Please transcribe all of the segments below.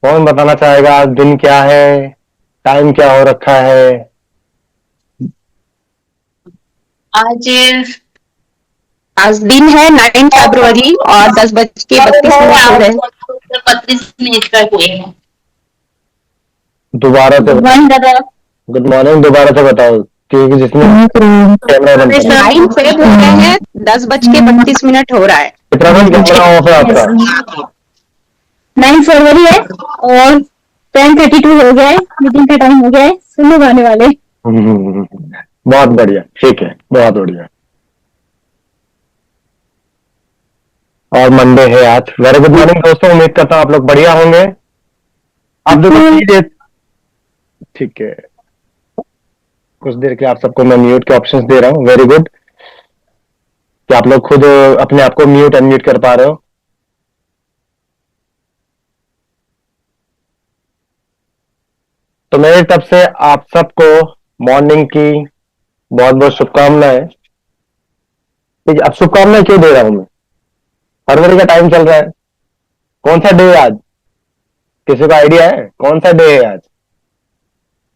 कौन बताना चाहेगा आज दिन क्या है, टाइम क्या हो रखा है? आज आज दिन है 9 फरवरी और 10:32 हो रहे हैं। 32 मिनट का हुए हैं। दोबारा से गुड मॉर्निंग दादा। Good morning. दोबारा से बताओ, क्योंकि जिसमें कैमरा बंद कर। 9 फेब हो गए हैं, 10:32 हो रहा है। चित्रांकन कैमरा ऑफ है आपका? 9 फरवरी है और 10:32 हो गया है, मीटिंग का टाइम हो गया है, सुन लोग आने वाले। बहुत बढ़िया, ठीक है, बहुत बढ़िया। और मंडे है आज। वेरी गुड मॉर्निंग दोस्तों, उम्मीद करता हूँ आप लोग बढ़िया होंगे। अब देखो ये ठीक है, कुछ देर के आप सबको मैं म्यूट के ऑप्शंस दे रहा हूँ। वेरी गुड कि आप लोग खुद अपने आप को म्यूट अनम्यूट कर पा रहे हो। तो मेरी तरफ से आप सबको मॉर्निंग की बहुत बहुत शुभकामनाएं। ठीक है, अब शुभकामनाएं क्यों दे रहा हूं मैं? फरवरी का टाइम चल रहा है। कौन सा डे है आज? किसी को आइडिया है कौन सा डे है आज?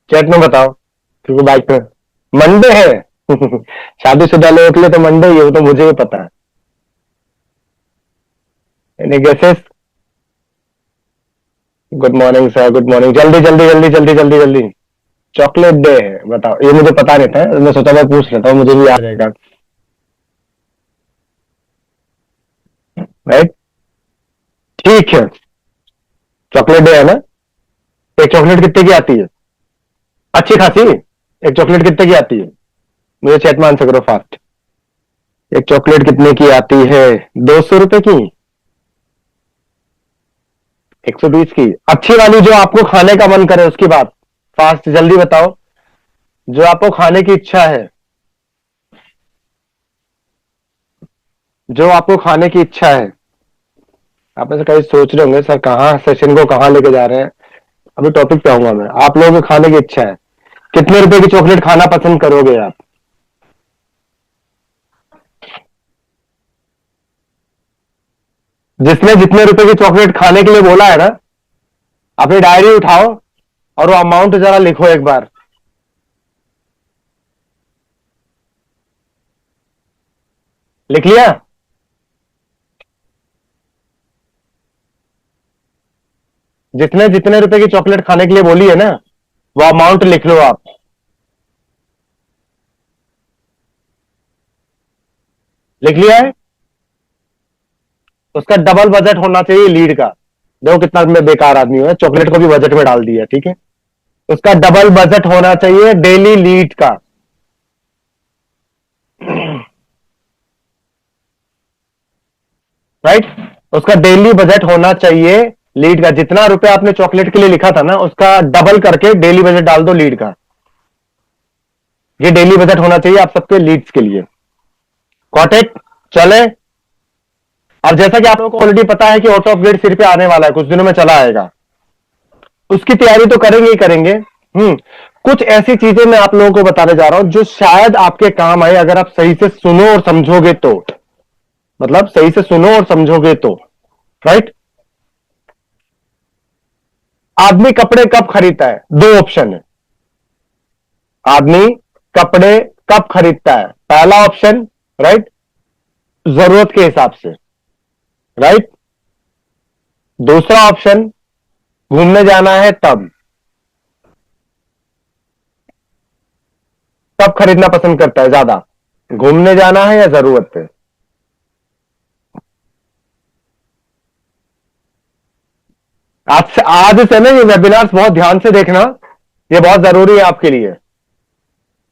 चैट में बताओ, क्योंकि बाइक पे मंडे है। शादीशुदा लोगों के लिए तो मंडे ही है, वो तो मुझे भी पता है। Any guesses? Good morning sir, good morning. जल्दी जल्दी जल्दी जल्दी जल्दी जल्दी। चॉकलेट डे है, बताओ। ये मुझे पता नहीं था, मैं सोचा मैं पूछ लेता हूँ, मुझे भी आ जाएगा। राइट, ठीक है। चॉकलेट डे है ना? एक चॉकलेट कितने की आती है? अच्छी खासी। एक चॉकलेट कितने की आती है? मुझे चैट में आंसर करो फास्ट। एक चॉकलेट कितने की आती है? 200 रुपए की? 120 की? अच्छी वाली जो आपको खाने का मन करे उसकी बात। फास्ट जल्दी बताओ, जो आपको खाने की इच्छा है। जो आपको खाने की इच्छा है। आप ऐसे कहीं सोच रहे होंगे सर कहाँ सेशन को कहाँ लेके जा रहे हैं। अभी टॉपिक पे आऊंगा मैं। आप लोगों को खाने की इच्छा है, कितने रुपए की चॉकलेट खाना पसंद करोगे आप? जिसने जितने रुपए की चॉकलेट खाने के लिए बोला है ना, अपनी डायरी उठाओ और वो अमाउंट जरा लिखो एक बार। लिख लिया? जितने जितने रुपए की चॉकलेट खाने के लिए बोली है ना, वो अमाउंट लिख लो आप। लिख लिया है? उसका डबल बजट होना चाहिए लीड का। देखो कितना मैं बेकार आदमी हूं, चॉकलेट को भी बजट में डाल दिया, ठीक है। उसका डबल बजट होना चाहिए डेली लीड का। राइट, उसका डेली बजट होना चाहिए लीड का। जितना रुपए आपने चॉकलेट के लिए लिखा था ना, उसका डबल करके डेली बजट डाल दो लीड का। ये डेली बजट होना चाहिए आप सबके लीड्स के लिए। कॉटेक चले। और जैसा कि आप लोगों को ऑलरेडी पता है कि आउट ऑफ ग्रिड सिर पे आने वाला है, कुछ दिनों में चला आएगा। उसकी तैयारी तो करेंगे ही करेंगे। कुछ ऐसी चीजें मैं आप लोगों को बताने जा रहा हूं जो शायद आपके काम आए अगर आप सही से सुनो और समझोगे तो। मतलब सही से सुनो और समझोगे तो। राइट। आदमी कपड़े कब खरीदता है? दो ऑप्शन है। आदमी कपड़े कब खरीदता है? पहला ऑप्शन, राइट, जरूरत के हिसाब से। राइट। दूसरा ऑप्शन, घूमने जाना है तब। तब खरीदना पसंद करता है ज्यादा, घूमने जाना है या जरूरत पे। आज से ना ये वेबिनार्स बहुत ध्यान से देखना, ये बहुत जरूरी है आपके लिए।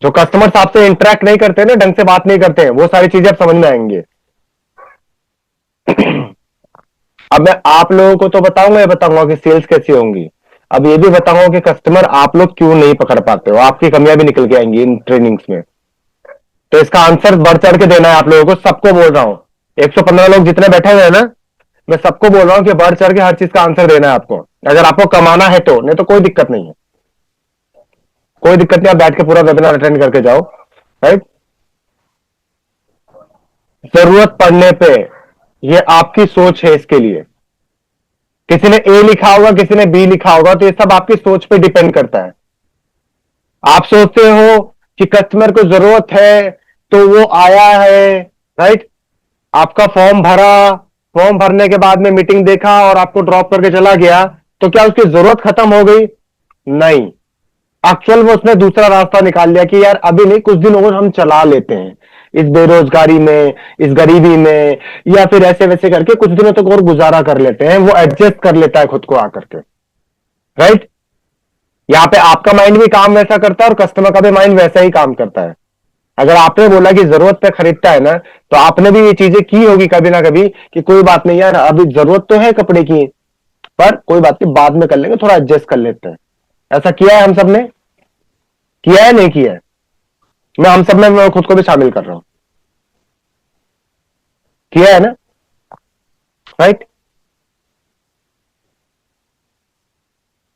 जो कस्टमर्स आपसे इंटरेक्ट नहीं करते ना, ढंग से बात नहीं करते हैं, वो सारी चीजें आप समझ में आएंगे। अब मैं आप लोगों को तो बताऊंगा, ये बताऊंगा कि सेल्स कैसी होंगी। अब ये भी बताऊंगा कि कस्टमर आप लोग क्यों नहीं पकड़ पाते हो, आपकी कमियां भी निकल के आएंगी इन ट्रेनिंग्स में। तो इसका आंसर बढ़ चढ़ के देना है आप लोगों को, सबको बोल रहा हूं। 115 लोग जितने बैठे हुए हैं ना, मैं सबको बोल रहा हूं कि बढ़ चढ़ के हर चीज का आंसर देना है आपको। अगर आपको कमाना है तो, नहीं तो कोई दिक्कत नहीं है। कोई दिक्कत नहीं, आप बैठ के पूरा वेबिनार अटेंड करके जाओ। राइट। जरूरत पड़ने पे, ये आपकी सोच है इसके लिए। किसी ने ए लिखा होगा, किसी ने बी लिखा होगा, तो ये सब आपकी सोच पे डिपेंड करता है। आप सोचते हो कि कस्टमर को जरूरत है तो वो आया है, राइट, आपका फॉर्म भरा, फॉर्म भरने के बाद में मीटिंग देखा और आपको ड्रॉप करके चला गया, तो क्या उसकी जरूरत खत्म हो गई? नहीं, एक्चुअल में उसने दूसरा रास्ता निकाल लिया कि यार अभी नहीं, कुछ दिन और हम चला लेते हैं, इस बेरोजगारी में, इस गरीबी में, या फिर ऐसे वैसे करके कुछ दिनों तक और गुजारा कर लेते हैं। वो एडजस्ट कर लेता है खुद को आकर के, राइट। यहां पे आपका माइंड भी काम वैसा करता है और कस्टमर का भी माइंड वैसा ही काम करता है। अगर आपने बोला कि जरूरत पे खरीदता है ना, तो आपने भी ये चीजें की होगी कभी ना कभी कि कोई बात नहीं यार, अभी जरूरत तो है कपड़े की, पर कोई बात नहीं, बाद में कर लेंगे, थोड़ा एडजस्ट कर लेते हैं। ऐसा किया है हम सब ने? किया है, नहीं किया है? मैं हम सब में मैं खुद को भी शामिल कर रहा हूं। किया है ना, राइट।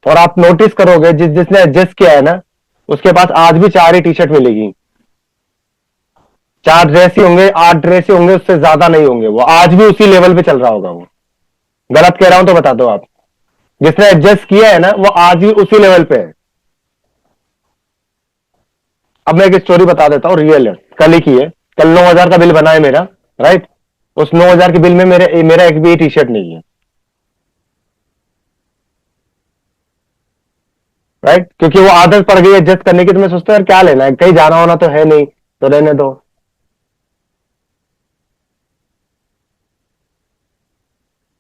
और आप नोटिस करोगे जिसने एडजस्ट किया है ना, उसके पास आज भी 4 ही टी शर्ट मिलेगी, 4 ड्रेस ही होंगे, 8 ड्रेस ही होंगे, उससे ज्यादा नहीं होंगे। वो आज भी उसी लेवल पे चल रहा होगा। वो गलत कह रहा हूं तो बता दो आप। जिसने एडजस्ट किया है ना, वो आज भी उसी लेवल पे है। अब मैं एक स्टोरी बता देता हूं, रियल है, कल ही की है। कल 9,000 का बिल बना है मेरा, राइट। उस 9,000 के बिल में मेरा एक भी टी शर्ट नहीं है, राइट, क्योंकि वो आदत पड़ गई एडजस्ट करने की। तो मैं सोचता हूं यार क्या लेना है, कहीं जाना होना तो है नहीं, तो रहने दो।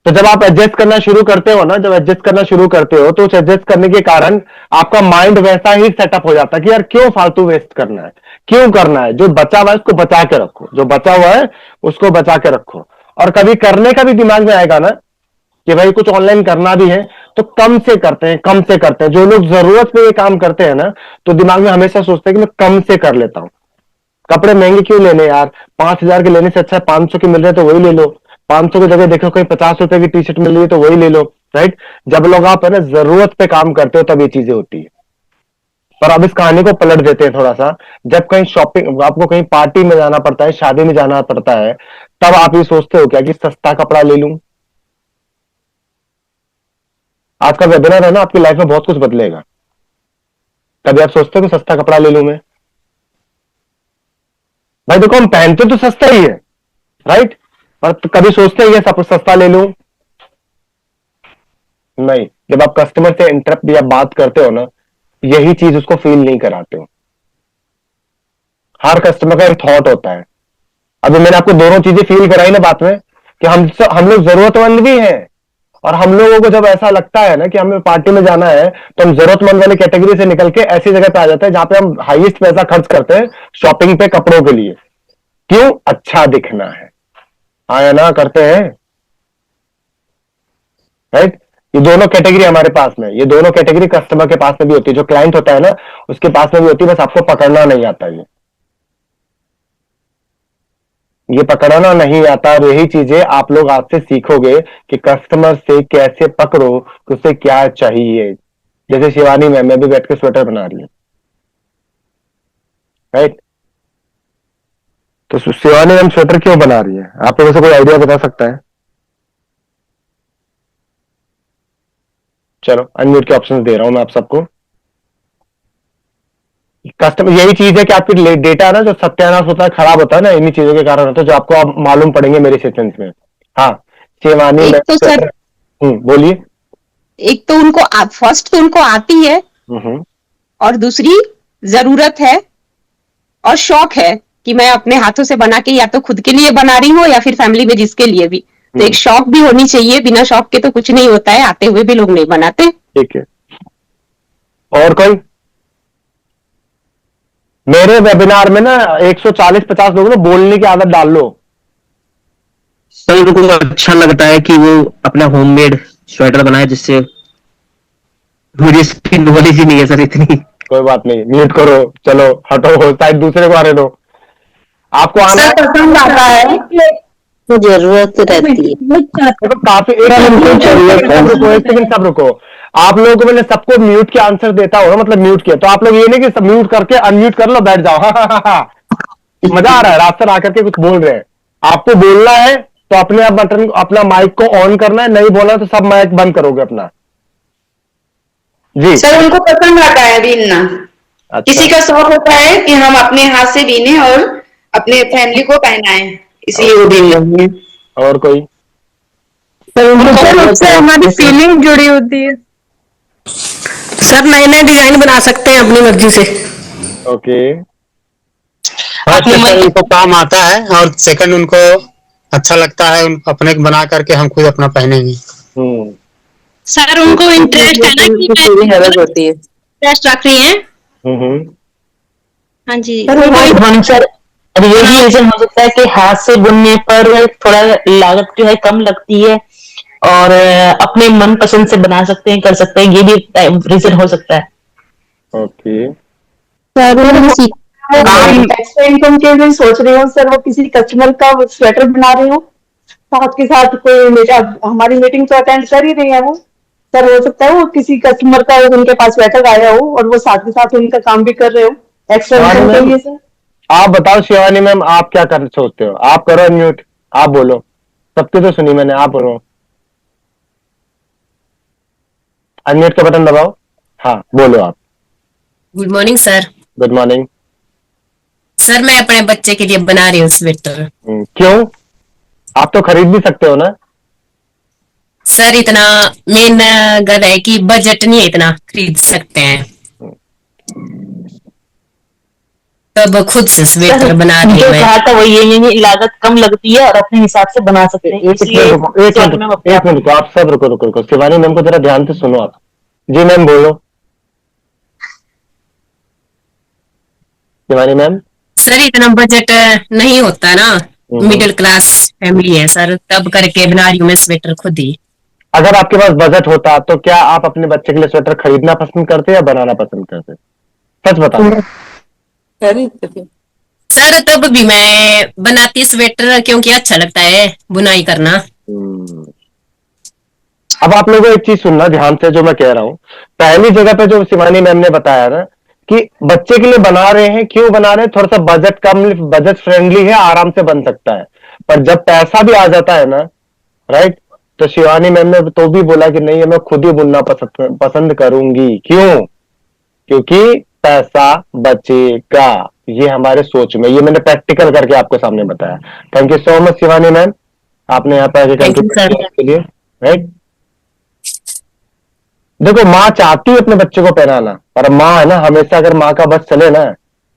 तो जब आप एडजस्ट करना शुरू करते हो ना, जब एडजस्ट करना शुरू करते हो, तो उस एडजस्ट करने के कारण आपका माइंड वैसा ही सेटअप हो जाता है कि यार क्यों फालतू वेस्ट करना है, क्यों करना है। जो बचा हुआ है उसको बचा के रखो, जो बचा हुआ है उसको बचा के रखो। और कभी करने का भी दिमाग में आएगा ना कि भाई कुछ ऑनलाइन करना भी है, तो कम से करते हैं, कम से करते हैं। जो लोग जरूरत पे ये काम करते हैं ना, तो दिमाग में हमेशा सोचते हैं कि मैं कम से कर लेता हूं। कपड़े महंगे क्यों लेने यार, 5,000 के लेने से अच्छा 500 के मिल रहे तो वही ले लो। 500 की जगह देखो कहीं 50 रुपए की टी शर्ट मिल रही है तो वही ले लो, राइट। जब लोग आप है ना जरूरत पे काम करते हो तब ये चीजें होती है। पर अब इस कहानी को पलट देते हैं थोड़ा सा। जब कहीं शॉपिंग, आपको कहीं पार्टी में जाना पड़ता है, शादी में जाना पड़ता है, तब आप ये सोचते हो क्या कि सस्ता कपड़ा ले लूं? आज का वेबिनार है ना, आपकी लाइफ में बहुत कुछ बदलेगा। कभी आप सोचते हो कि सस्ता कपड़ा ले लूं मैं? भाई देखो, हम पहनते तो सस्ता ही है, राइट, पर कभी सोचते हैं ये सब सस्ता ले लूं? नहीं। जब आप कस्टमर से इंटरप्ट या बात करते हो ना, यही चीज उसको फील नहीं कराते हो। हर कस्टमर का एक थॉट होता है। अभी मैंने आपको दोनों चीजें फील कराई ना बात में, कि हम लोग जरूरतमंद भी हैं। और हम लोगों को जब ऐसा लगता है ना कि हमें पार्टी में जाना है, तो हम जरूरतमंद वाली कैटेगरी से निकल के ऐसी जगह पे आ जाते हैं जहां पे हम हाईएस्ट पैसा खर्च करते हैं शॉपिंग पे, कपड़ों के लिए। क्यों? अच्छा दिखना है। हाँ या ना करते हैं, राइट। ये दोनों कैटेगरी हमारे पास में, ये दोनों कैटेगरी कस्टमर के पास में भी होती है। जो क्लाइंट होता है ना, उसके पास में भी होती है, बस आपको पकड़ना नहीं आता। ये पकड़ना नहीं आता। और यही चीजें आप लोग आज से सीखोगे कि कस्टमर से कैसे पकड़ो, कि उसे क्या चाहिए। जैसे शिवानी मैम भी बैठ के स्वेटर बना रही है, राइट। तो शिवानी मैम स्वेटर क्यों बना रही है? आप लोगों से कोई आइडिया बता सकता है? चलो अनम्यूट के ऑप्शन दे रहा हूं मैं आप सबको। कस्टमर, यही चीज है कि आपकी डेटा ना जो सत्यानाश होता है, खराब होता है ना, इन्हीं चीजों के कारण होता है, जो आपको अब मालूम पड़ेंगे मेरे सेशंस में। हाँ, शिवानी एक मैम तो सर, स्वेटर। बोलिए। एक तो उनको फर्स्ट तो उनको आती है, हम्म। और दूसरी जरूरत है और शौक है कि मैं अपने हाथों से बना के या तो खुद के लिए बना रही हूँ या फिर फैमिली में जिसके लिए भी। तो एक शौक भी होनी चाहिए, बिना शौक के तो कुछ नहीं होता है, आते हुए भी लोग नहीं बनाते। ठीक है। और कोई? मेरे वेबिनार में ना 140-50 लोगों ने बोलने की आदत डाल लो। सर उनको अच्छा लगता है कि वो अपना होममेड स्वेटर बनाए, जिससे मुझे इसकी नॉलेज ही नहीं है सर इतनी। कोई बात नहीं, म्यूट करो, चलो हटो, साइड दूसरे को आने दो। आपको आना है? पसंद आता है तो जरूरत रहती है। देखो काफी, सब रुको, एक सेकंड सब रुको। आप लोगों को मैंने सबको म्यूट के आंसर देता हूँ, मतलब म्यूट किया, तो आप लोग ये नहीं कि सब म्यूट करके अनम्यूट कर लो, बैठ जाओ। हाँ हाँ हाँ हाँ, मजा आ रहा है, रास्ते आकर के कुछ बोल रहे हैं। आपको बोलना है, तो अपने आप बटन, अपना माइक को ऑन करना है, नहीं बोलना तो सब माइक बंद करोगे अपना। जी सर उनको पसंद आता है बीनना। अच्छा, किसी का शौक होता है कि हम अपने हाथ से बीने और अपने फैमिली को पहनाएं, इसलिए वो बीन रही है। और कोई? सर उससे हमारी फीलिंग जुड़ी होती है। सर नए नए डिजाइन बना सकते हैं अपनी मर्जी से। ओके, फर्स्ट सर उनको काम आता है और सेकंड उनको अच्छा लगता है, अपने बना करके हम खुद अपना पहनेंगे। हम्म, सर उनको इंटरेस्ट है ना कि फीलिंग अलग होती है। इंटरेस्ट रख रही है। हम्म, हाँ जी, सर अब ये भी रीजन हो सकता है कि हाथ से बुनने पर थोड़ा लागत जो है कम लगती है और अपने मन पसंद से बना सकते हैं, कर सकते हैं, ये भी रीजन हो सकता है। ओके, एक्स्ट्रा इनकम के लिए सोच रही हूँ सर, वो किसी कस्टमर का स्वेटर बना रही हूँ, साथ के साथ कोई हमारी मीटिंग तो अटेंड कर ही रही है वो, सर हो सकता है वो किसी कस्टमर का उनके पास स्वेटर आया हो और वो साथ के साथ उनका काम भी कर रहे हो, एक्स्ट्रा इनकम के लिए सर। आप बताओ शिवानी मैम, आप क्या कर सोचते हो? आप करो अनम्यूट, आप बोलो, सबके तो सुनी मैंने, आप बोलो, अनम्यूट का बटन दबाओ, हाँ बोलो आप। Good morning sir. Good morning. Sir मैं अपने बच्चे के लिए बना रही हूँ स्वेटर। क्यों? आप तो खरीद भी सकते हो ना। सर इतना मेन गल है कि बजट नहीं है, इतना खरीद सकते हैं, तब खुद से स्वेटर बना रही जो हूँ मैं। कहा था वो ये लागत कम लगती है और अपने हिसाब से बना सकते हैं। एक मिनट रुको, आप सब रुको रुको रुको, शिवानी मैम को जरा ध्यान से सुनो आप। जी मैम बोलो, शिवानी मैम। सर इतना बजट नहीं होता ना, मिडिल क्लास फैमिली है सर, तब करके बना रही हूँ मैं स्वेटर खुद ही। अगर आपके पास बजट होता तो क्या आप अपने बच्चे के लिए स्वेटर खरीदना पसंद करते या बनाना पसंद करते? सच बताओ। सर तब भी मैं बनाती स्वेटर क्योंकि अच्छा लगता है बुनाई करना। अब आप लोगों को एक चीज सुनना ध्यान से, जो मैं कह रहा हूं, पहली जगह पे जो शिवानी मैम ने बताया ना कि बच्चे के लिए बना रहे हैं, क्यों बना रहे हैं? थोड़ा सा बजट कम, बजट फ्रेंडली है, आराम से बन सकता है। पर जब पैसा भी आ जाता है ना, राइट, तो शिवानी मैम ने तो भी बोला कि नहीं, मैं खुद ही बुनना पसंद करूंगी। क्यों? क्योंकि पैसा बचेगा, ये हमारे सोच में, ये मैंने प्रैक्टिकल करके आपको सामने बताया। Thank you so much Shivani ma'am, आपने यहाँ पे आके कंट्रीब्यूट किया इसके लिए, राइट। देखो, माँ चाहती है अपने बच्चे को पहनाना, पर माँ है ना, हमेशा अगर माँ का बस चले ना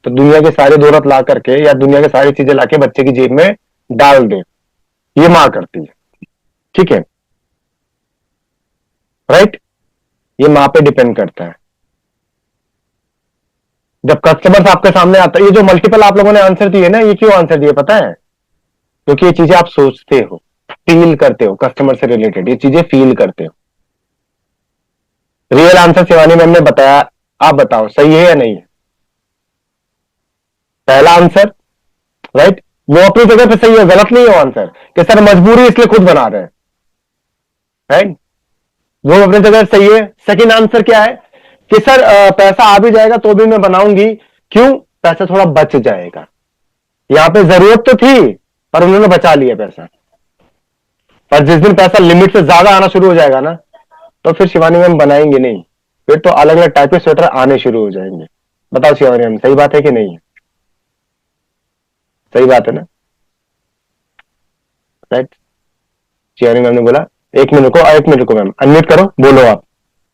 तो दुनिया की सारी दौलत ला करके या दुनिया की सारी चीजें लाके बच्चे की जेब में डाल दे, ये माँ करती है, ठीक है, राइट। ये माँ पे डिपेंड करता है। जब कस्टमर्स आपके सामने आता है, ये जो मल्टीपल आप लोगों ने आंसर दिए ना, ये क्यों आंसर दिए पता है? क्योंकि ये चीजें आप सोचते हो, फील करते हो, कस्टमर से रिलेटेड ये चीजें फील करते हो। रियल आंसर शिवानी मैम ने बताया, आप बताओ सही है या नहीं है? पहला आंसर, राइट, वो अपनी जगह पे सही है, गलत नहीं है वो आंसर कि सर मजबूरी इसलिए खुद बना रहे हैं, राइट, वो अपनी जगह सही है। सेकंड आंसर क्या है कि सर पैसा आ भी जाएगा तो भी मैं बनाऊंगी। क्यों? पैसा थोड़ा बच जाएगा। यहां पे जरूरत तो थी पर उन्होंने बचा लिया पैसा, पर जिस दिन पैसा लिमिट से ज्यादा आना शुरू हो जाएगा ना, तो फिर शिवानी मैम बनाएंगे नहीं, फिर तो अलग अलग टाइप के स्वेटर आने शुरू हो जाएंगे। बताओ शिवानी मैम, सही बात है कि नहीं है? सही बात है ना, राइट। शिवानी मैम ने बोला, एक मिनट को मैम अनम्यूट करो, बोलो आप।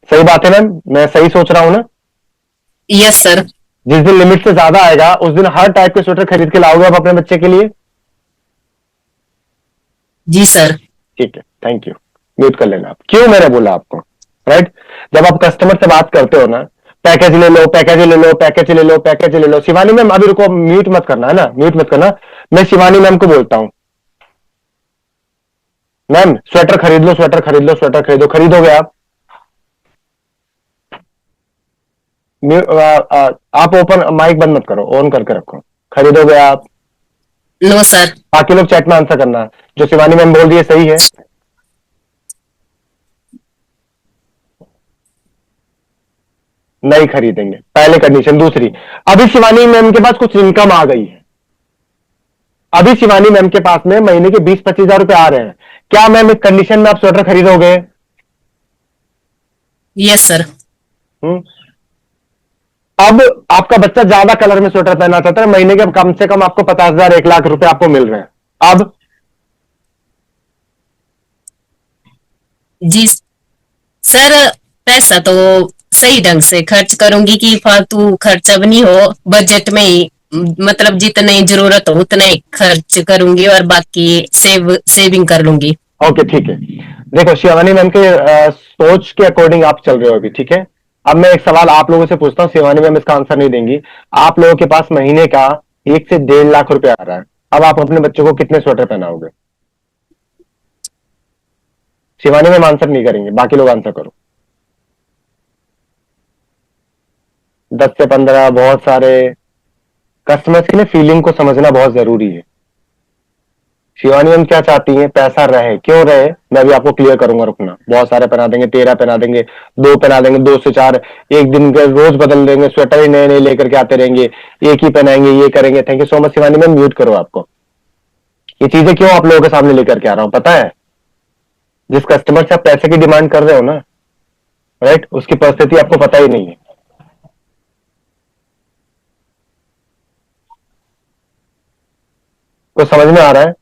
सही बात है मैम, मैं सही सोच रहा हूं ना? Yes sir. जिस दिन लिमिट से ज्यादा आएगा उस दिन हर टाइप के स्वेटर खरीद के लाओगे आप अपने बच्चे के लिए? जी सर। ठीक है, थैंक यू, म्यूट कर लेना आप। क्यों मैंने बोला आपको, राइट। जब आप कस्टमर से बात करते हो ना, पैकेज ले लो, पैकेज ले लो, पैकेज ले लो, पैकेज ले लो। शिवानी मैम अभी रुको, म्यूट मत करना है ना, म्यूट मत करना। मैं शिवानी मैम को बोलता हूं, मैम स्वेटर खरीद लो, स्वेटर खरीद लो, स्वेटर खरीदो, खरीदोगे आप? आप ओपन माइक बंद मत करो, ऑन करके रखो। खरीदोगे आप? No sir. बाकी लोग चैट में आंसर करना, जो शिवानी मैम बोल रही है सही है। नहीं खरीदेंगे, पहले कंडीशन। दूसरी, अभी शिवानी मैम के पास कुछ इनकम आ गई है, अभी शिवानी मैम के पास में महीने के 20-25 हजार रुपए आ रहे हैं, क्या मैम इस कंडीशन में आप स्वेटर खरीदोगे? Yes sir. हम्म। अब आपका बच्चा ज्यादा कलर में स्वेटर पहनना चाहता है, महीने के कम से कम आपको 50,000 1 लाख रुपए आपको मिल रहे हैं। अब जी सर, पैसा तो सही ढंग से खर्च करूंगी कि फालतू खर्च अब नहीं हो, बजट में ही मतलब जितनी जरूरत हो उतना ही खर्च करूंगी और बाकी सेविंग कर लूंगी। ओके ठीक है। देखो शिवानी मैम के सोच के अकॉर्डिंग आप चल रहे हो अभी, ठीक है। अब मैं एक सवाल आप लोगों से पूछता हूँ, शिवानी मैम इसका आंसर नहीं देंगी। आप लोगों के पास महीने का 1 से 1.5 लाख रुपए आ रहा है, अब आप अपने बच्चों को कितने स्वेटर पहनाओगे? शिवानी मैम आंसर नहीं करेंगे, बाकी लोग आंसर करो। 10 से 15, बहुत सारे। कस्टमर्स के लिए फीलिंग को समझना बहुत जरूरी है। शिवानी मैम क्या चाहती हैं? पैसा रहे, क्यों रहे मैं भी आपको क्लियर करूंगा, रुकना। बहुत सारे पहना देंगे, 13 पहना देंगे, 2 पहना देंगे, 2 से 4, एक दिन के रोज बदल देंगे, स्वेटर ही नए नए लेकर के आते रहेंगे, एक ही पहनाएंगे, ये करेंगे। Thank you so much Shivani ma'am, mute करो आपको। ये चीजें क्यों आप लोगों के सामने लेकर के आ रहा हूं पता है? जिस कस्टमर से आप पैसे की डिमांड कर रहे हो ना, राइट, उसकी परिस्थिति आपको पता ही नहीं है। तो समझ में आ रहा है?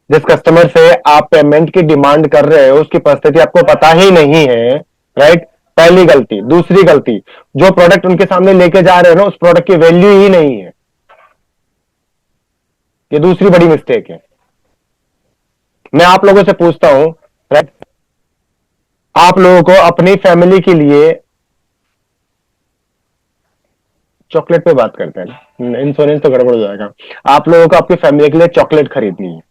जिस कस्टमर से आप पेमेंट की डिमांड कर रहे हो उसकी परिस्थिति आपको पता ही नहीं है, राइट। पहली गलती। दूसरी गलती, जो प्रोडक्ट उनके सामने लेके जा रहे हो ना उस प्रोडक्ट की वैल्यू ही नहीं है, ये दूसरी बड़ी मिस्टेक है। मैं आप लोगों से पूछता हूं, राइट, आप लोगों को अपनी फैमिली के लिए चॉकलेट पे बात करते हैं, इंश्योरेंस तो गड़बड़ हो जाएगा। आप लोगों को आपकी फैमिली के लिए चॉकलेट खरीदनी है,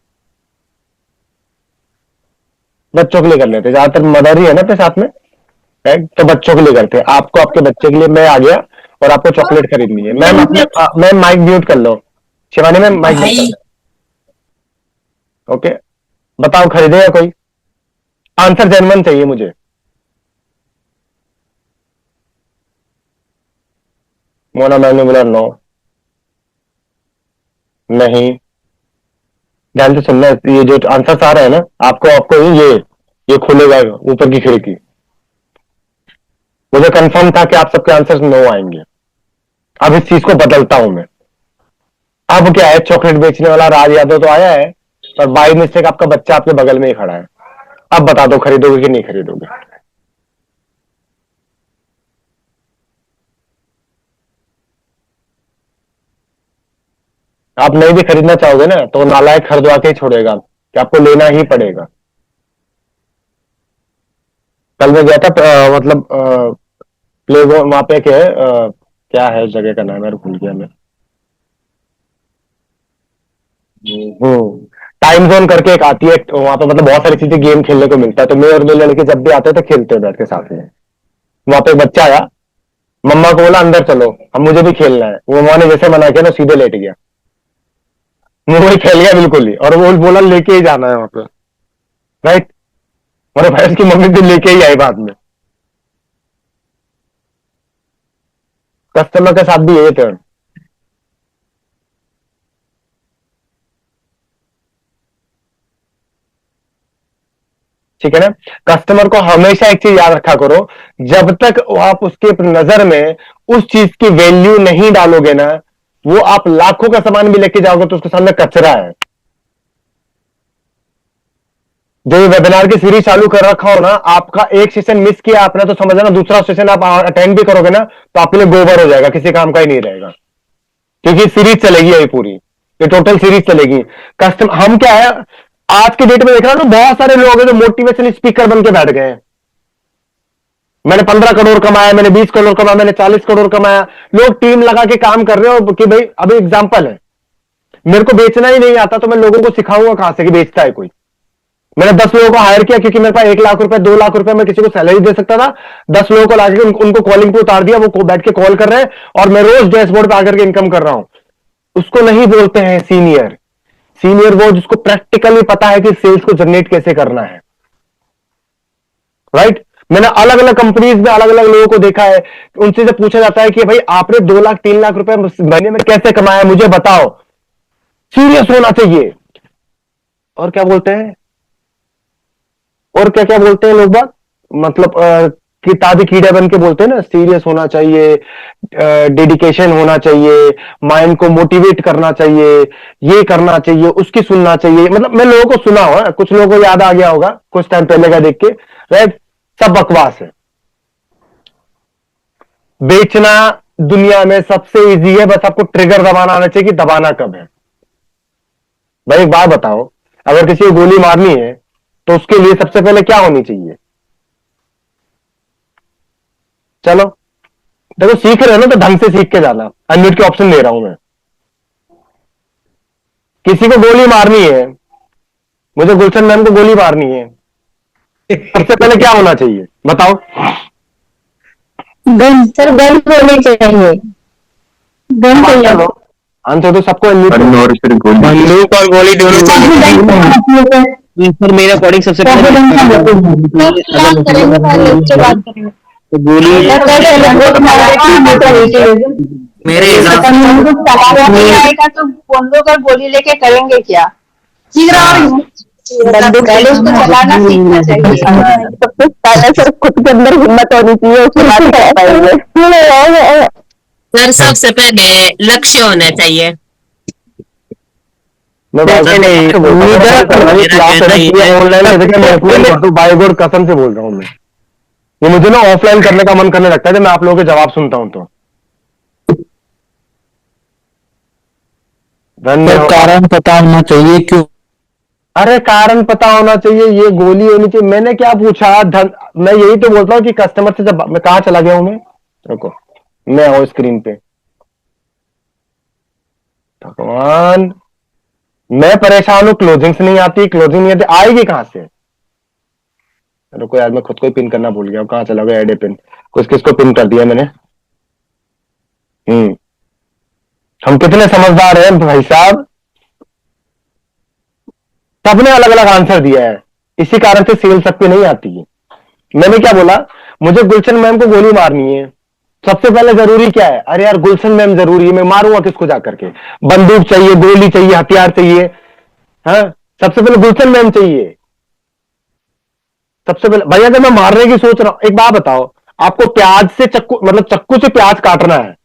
बच्चों के लिए कर लेते हैं, ज्यादातर मदर ही है ना अपने साथ में, राइट, तो बच्चों के लिए करते हैं। आपको आपके बच्चे के लिए मैं आ गया और आपको चॉकलेट खरीदनी है। मैम अपने मैम माइक म्यूट कर लो, शिवानी मैम माइक म्यूट कर लो। ओके, बताओ खरीदेगा कोई? आंसर जेन्युइन चाहिए मुझे। मोना मैम ने बोला नो, नहीं। ध्यान से सुनना, ये जो आंसर आ रहे हैं ना, आपको आपको ये खुलेगा ऊपर की खिड़की। मुझे कंफर्म था कि आप सबके आंसर नो आएंगे। अब इस चीज को बदलता हूं मैं। अब क्या है, चॉकलेट बेचने वाला राज यादव तो आया है, पर बाई मिस्टेक आपका बच्चा आपके बगल में ही खड़ा है। अब बता दो खरीदोगे कि नहीं खरीदोगे? आप नहीं भी खरीदना चाहोगे ना तो नालायक खरीदवा के ही छोड़ेगा कि आपको लेना ही पड़ेगा। कल मैं गया था मतलब प्ले वहां पे क्या है, क्या है उस जगह का नाम यार, भूल गया मैं। टाइम जोन करके एक आती है वहां पे, मतलब बहुत सारी चीजें गेम खेलने को मिलता है, तो मैं और मेरे लड़के जब भी आते हैं तो खेलते हैं बैठ के साथ में। वहां पे एक बच्चा आया, मम्मा को बोला अंदर चलो, अब मुझे भी खेलना है। वो मम्मा ने जैसे मना किया ना सीधे लेट गया, वो वही खेल गया बिल्कुल ही, और वो बोला लेके ही जाना है वहां पे, राइट। और भाई उसकी मम्मी भी लेके ही आई बाद में। कस्टमर के साथ भी यही थे। ठीक है ना, कस्टमर को हमेशा एक चीज याद रखा करो, जब तक आप उसके नजर में उस चीज की वैल्यू नहीं डालोगे ना, वो आप लाखों का सामान भी लेके जाओगे तो उसके सामने कचरा है। जो ये वेबिनार की सीरीज चालू कर रखा हो ना, आपका एक सेशन मिस किया आपने तो समझ ना दूसरा सेशन आप अटेंड भी करोगे ना तो आपके लिए गोबर हो जाएगा, किसी काम का ही नहीं रहेगा, क्योंकि सीरीज चलेगी अभी पूरी, ये टोटल सीरीज चलेगी। कस्टमर हम क्या है आज के डेट में देख रहा हूं, बहुत सारे लोग हैं जो मोटिवेशन स्पीकर बन के बैठ गए हैं। मैंने 15 करोड़ कमाया, मैंने 20 करोड़ कमाया, मैंने 40 करोड़ कमाया। लोग टीम लगा के काम कर रहे हो कि भाई, अभी एग्जांपल है, मेरे को बेचना ही नहीं आता तो मैं लोगों को सिखाऊंगा कहां से कि बेचता है कोई। मैंने 10 लोगों को हायर किया क्योंकि मेरे पास 1 लाख रुपए 2 लाख रुपए मैं किसी को सैलरी दे सकता था। 10 लोगों को लाके उनको कॉलिंग पे उतार दिया, वो बैठ के कॉल कर रहे हैं और मैं रोज डैशबोर्ड पे आकर के इनकम कर रहा हूं। उसको नहीं बोलते हैं सीनियर। सीनियर वो जिसको प्रैक्टिकली पता है कि सेल्स को जनरेट कैसे करना है, राइट। मैंने अलग अलग कंपनीज में अलग अलग लोगों को देखा है, उनसे जब पूछा जाता है कि भाई आपने 2 लाख 3 लाख रुपए महीने में कैसे कमाया मुझे बताओ, सीरियस होना चाहिए। और क्या बोलते हैं, और क्या क्या बोलते हैं लोग बाग, मतलब किताबी कीड़े बन के बोलते हैं ना, सीरियस होना चाहिए, डेडिकेशन होना चाहिए, माइंड को मोटिवेट करना चाहिए, ये करना चाहिए, उसकी सुनना चाहिए। मतलब मैं लोगों को सुना हुआ, कुछ लोगों को याद आ गया होगा कुछ टाइम पहले का देख के, राइट। सब बकवास है। बेचना दुनिया में सबसे इजी है, बस आपको ट्रिगर दबाना आना चाहिए कि दबाना कब है। भाई एक बात बताओ, अगर किसी को गोली मारनी है तो उसके लिए सबसे पहले क्या होनी चाहिए? चलो देखो, सीख रहे हो ना तो ढंग से सीख के जाना। अनम्यूट के ऑप्शन दे रहा हूं मैं। किसी को गोली मारनी है, मुझे गुलशन मैम को गोली मारनी है, सबसे पहले क्या होना चाहिए बताओ? गन सर, गन होनी चाहिए, गन चाहिए। चलो आंसर तो सबको अनम्यूट और फिर गोली, बंदूक और गोली दोनों चाहिए। सर मेरे अकॉर्डिंग सबसे पहले तो गोली मेरे हिसाब से आएगा तो बंदूक और गोली लेके करेंगे क्या? बंदूक पहले उसको चलाना सीखना चाहिए। सबसे पहले सर खुद के अंदर हिम्मत होनी चाहिए, उसके बाद कर पाएंगे। सर सबसे पहले लक्ष्य होना चाहिए। मैं बाई गॉड कसम से बोल रहा हूँ मैं, ये मुझे ना ऑफलाइन करने का मन करने लगता है जब मैं आप लोगों के जवाब सुनता हूं तो। धन्यवाद। कारण पता होना चाहिए क्यों। अरे कारण पता होना चाहिए, ये गोली होनी चाहिए। मैंने क्या पूछा? मैं यही तो बोलता हूँ कि कस्टमर से जब मैं कहा चला गया हूं मैं, रुको मैं हूं स्क्रीन पे। भगवान मैं परेशान हूं, क्लोजिंग से नहीं आती, क्लोजिंग नहीं आती, आएगी कहां से? रुको यार मैं खुद को ही पिन करना भूल गया हूं, कहां चला गया एड पिन? कुछ किसको पिन कर दिया मैंने। हम कितने समझदार हैं भाई साहब, सबने अलग अलग आंसर दिया है, इसी कारण से सेल सब पे नहीं आती है। मैंने क्या बोला? मुझे गुलशन मैम को गोली मारनी है, सबसे पहले जरूरी क्या है? अरे यार गुलशन मैम जरूरी है, मैं मारूंगा किसको जाकर के? बंदूक चाहिए, गोली चाहिए, हथियार चाहिए, हाँ सबसे पहले गुलशन मैम चाहिए। सबसे पहले भाई अगर मैं मारने की सोच रहा हूं, एक बात बताओ, आपको प्याज से चक्कू, मतलब चक्कू से प्याज काटना है,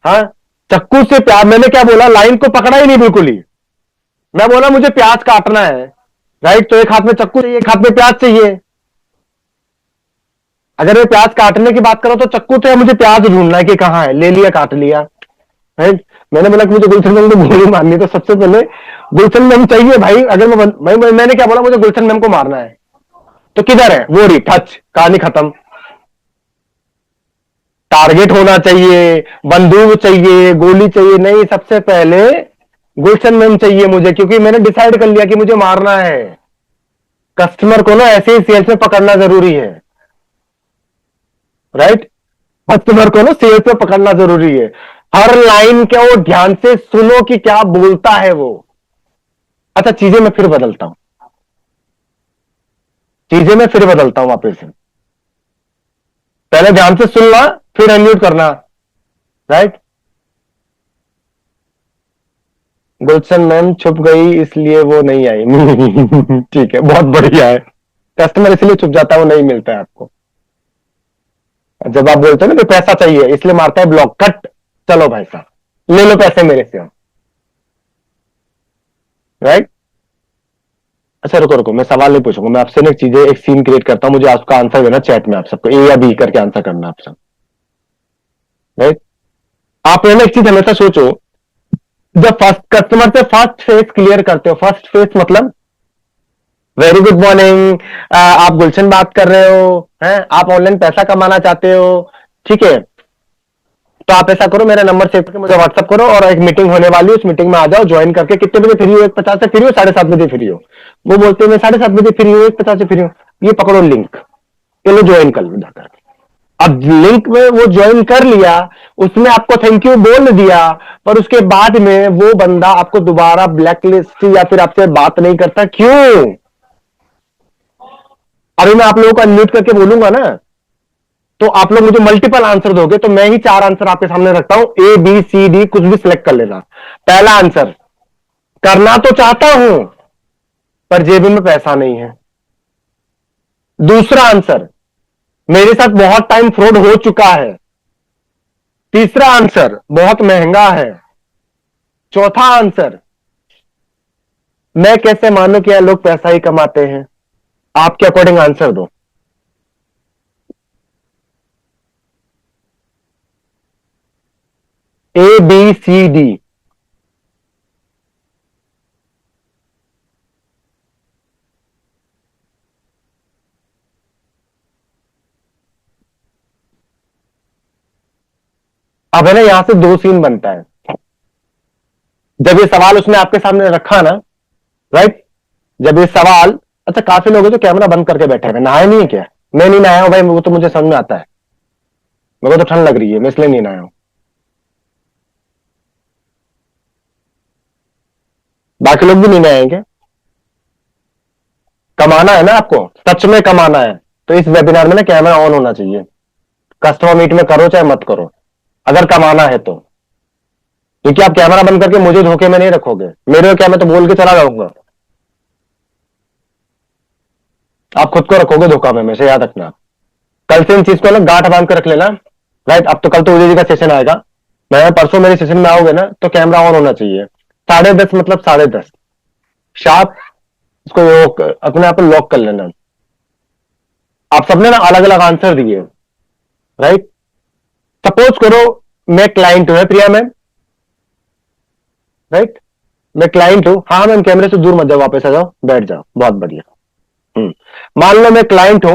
हाँ चक्कू से प्याज, मैंने क्या बोला? लाइन को पकड़ा ही नहीं बिल्कुल ही, मैं बोला मुझे प्याज काटना है, राइट? तो एक हाथ में चक्कू चाहिए, एक हाथ में प्याज चाहिए। अगर मैं प्याज काटने की बात करूं तो चक्कू तो है, मुझे प्याज ढूंढना है कि कहां है, ले लिया काट लिया, राइट? मैंने बोला कि मुझे गुलशन मैम को गोली मारनी, तो सबसे पहले गुलशन मैम चाहिए भाई। अगर मैंने क्या बोला? मुझे गुलशन मैम को मारना है, तो किधर है वो? री टच, कहानी खत्म। टारगेट होना चाहिए, बंदूक चाहिए, गोली चाहिए नहीं, सबसे पहले गुलशन मैम चाहिए मुझे, क्योंकि मैंने डिसाइड कर लिया कि मुझे मारना है। कस्टमर को ना ऐसे ही सेल्स में पकड़ना जरूरी है, राइट? कस्टमर को ना सेल्स में पकड़ना जरूरी है। हर लाइन को ध्यान से सुनो कि क्या बोलता है वो। अच्छा चीजें मैं फिर बदलता हूं, वापस से। पहले ध्यान से सुनना, फिर अनम्यूट करना, राइट? गुलशन मैम छुप गई इसलिए वो नहीं आई। ठीक है, बहुत बढ़िया है। कस्टमर इसलिए छुप जाता है, वो नहीं मिलता है आपको। जब आप बोलते हो ना कि पैसा चाहिए इसलिए मारता है ब्लॉक, कट, चलो भाई साहब ले लो पैसे मेरे से, राइट? अच्छा रुको रुको, मैं सवाल नहीं पूछूंगा, मैं आपसे एक चीजें, एक सीन क्रिएट करता हूं, मुझे आपका आंसर देना चैट में, आप सबको ए या बी करके आंसर करना आप सब, राइट? आप एक चीज हमेशा सोचो, जब फर्स्ट कस्टमर से फर्स्ट फेस क्लियर करते हो, फर्स्ट फेस मतलब वेरी गुड मॉर्निंग, आप गुलशन बात कर रहे हो, हैं? आप ऑनलाइन पैसा कमाना चाहते हो, ठीक है? तो आप ऐसा करो, मेरा नंबर सेव करके मुझे व्हाट्सअप करो, और एक मीटिंग होने वाली है, उस मीटिंग में आ जाओ, ज्वाइन करके। कितने बजे फ्री हो? 1:50 से फ्री हो, 7:30 बजे फ्री हो? वो बोलते हैं मैं 7:30 बजे फ्री हूँ, 1:50 से फ्री हूँ। ये पकड़ो लिंक, चलो ज्वाइन कर लो जाकर। अब लिंक में वो ज्वाइन कर लिया, उसमें आपको थैंक यू बोल दिया, पर उसके बाद में वो बंदा आपको दोबारा ब्लैकलिस्ट या फिर आपसे बात नहीं करता, क्यों? अभी मैं आप लोगों को अनम्यूट करके बोलूंगा ना, तो आप लोग मुझे मल्टीपल आंसर दोगे तो मैं ही 4 आंसर आपके सामने रखता हूं, ए बी सी डी कुछ भी सिलेक्ट कर लेना। पहला आंसर, करना तो चाहता हूं पर जेब में पैसा नहीं है। दूसरा आंसर, मेरे साथ बहुत टाइम फ्रॉड हो चुका है। तीसरा आंसर, बहुत महंगा है। चौथा आंसर, मैं कैसे मानूं कि यह लोग पैसा ही कमाते हैं। आपके अकॉर्डिंग आंसर दो। A B C D. अब है ना, यहां से 2 सीन बनता है। जब ये सवाल उसने आपके सामने रखा ना, राइट, जब ये सवाल, अच्छा काफी लोग हैं जो कैमरा बंद करके बैठे हैं, नहाए नहीं है क्या? मैं नहीं नहाया हूं भाई, वो तो मुझे समझ में आता है, मेरे को तो ठंड लग रही है, मैं इसलिए नहीं नहाया हूं। बाकी लोग भी नहीं नहाएंगे। कमाना है ना आपको, सच में कमाना है, तो इस वेबिनार में ना कैमरा ऑन होना चाहिए। कस्टमर मीट में करो चाहे मत करो, अगर कमाना है तो। क्योंकि आप कैमरा बंद करके मुझे धोखे में नहीं रखोगे, मेरे क्या, मैं तो बोल के चला जाऊंगा, आप खुद को रखोगे धोखा में, हमेशा याद रखना। कल से इन चीज को अलग गांठ बांध कर रख लेना, राइट। अब तो कल तो उदय जी का सेशन आएगा, मैं परसों मेरे सेशन में आओगे ना तो कैमरा ऑन होना चाहिए। 10:30 मतलब 10:30 शार्प, इसको अपने आप लॉक कर लेना। आप सबने ना अलग अलग आंसर दिए, राइट। सपोज करो मैं क्लाइंट हूं, प्रिया मैम, राइट, मैं क्लाइंट हूं। हाँ मैम, कैमरे से दूर मत जाओ, वापस आ जाओ, बैठ जाओ, बहुत बढ़िया। मान लो मैं क्लाइंट हूं,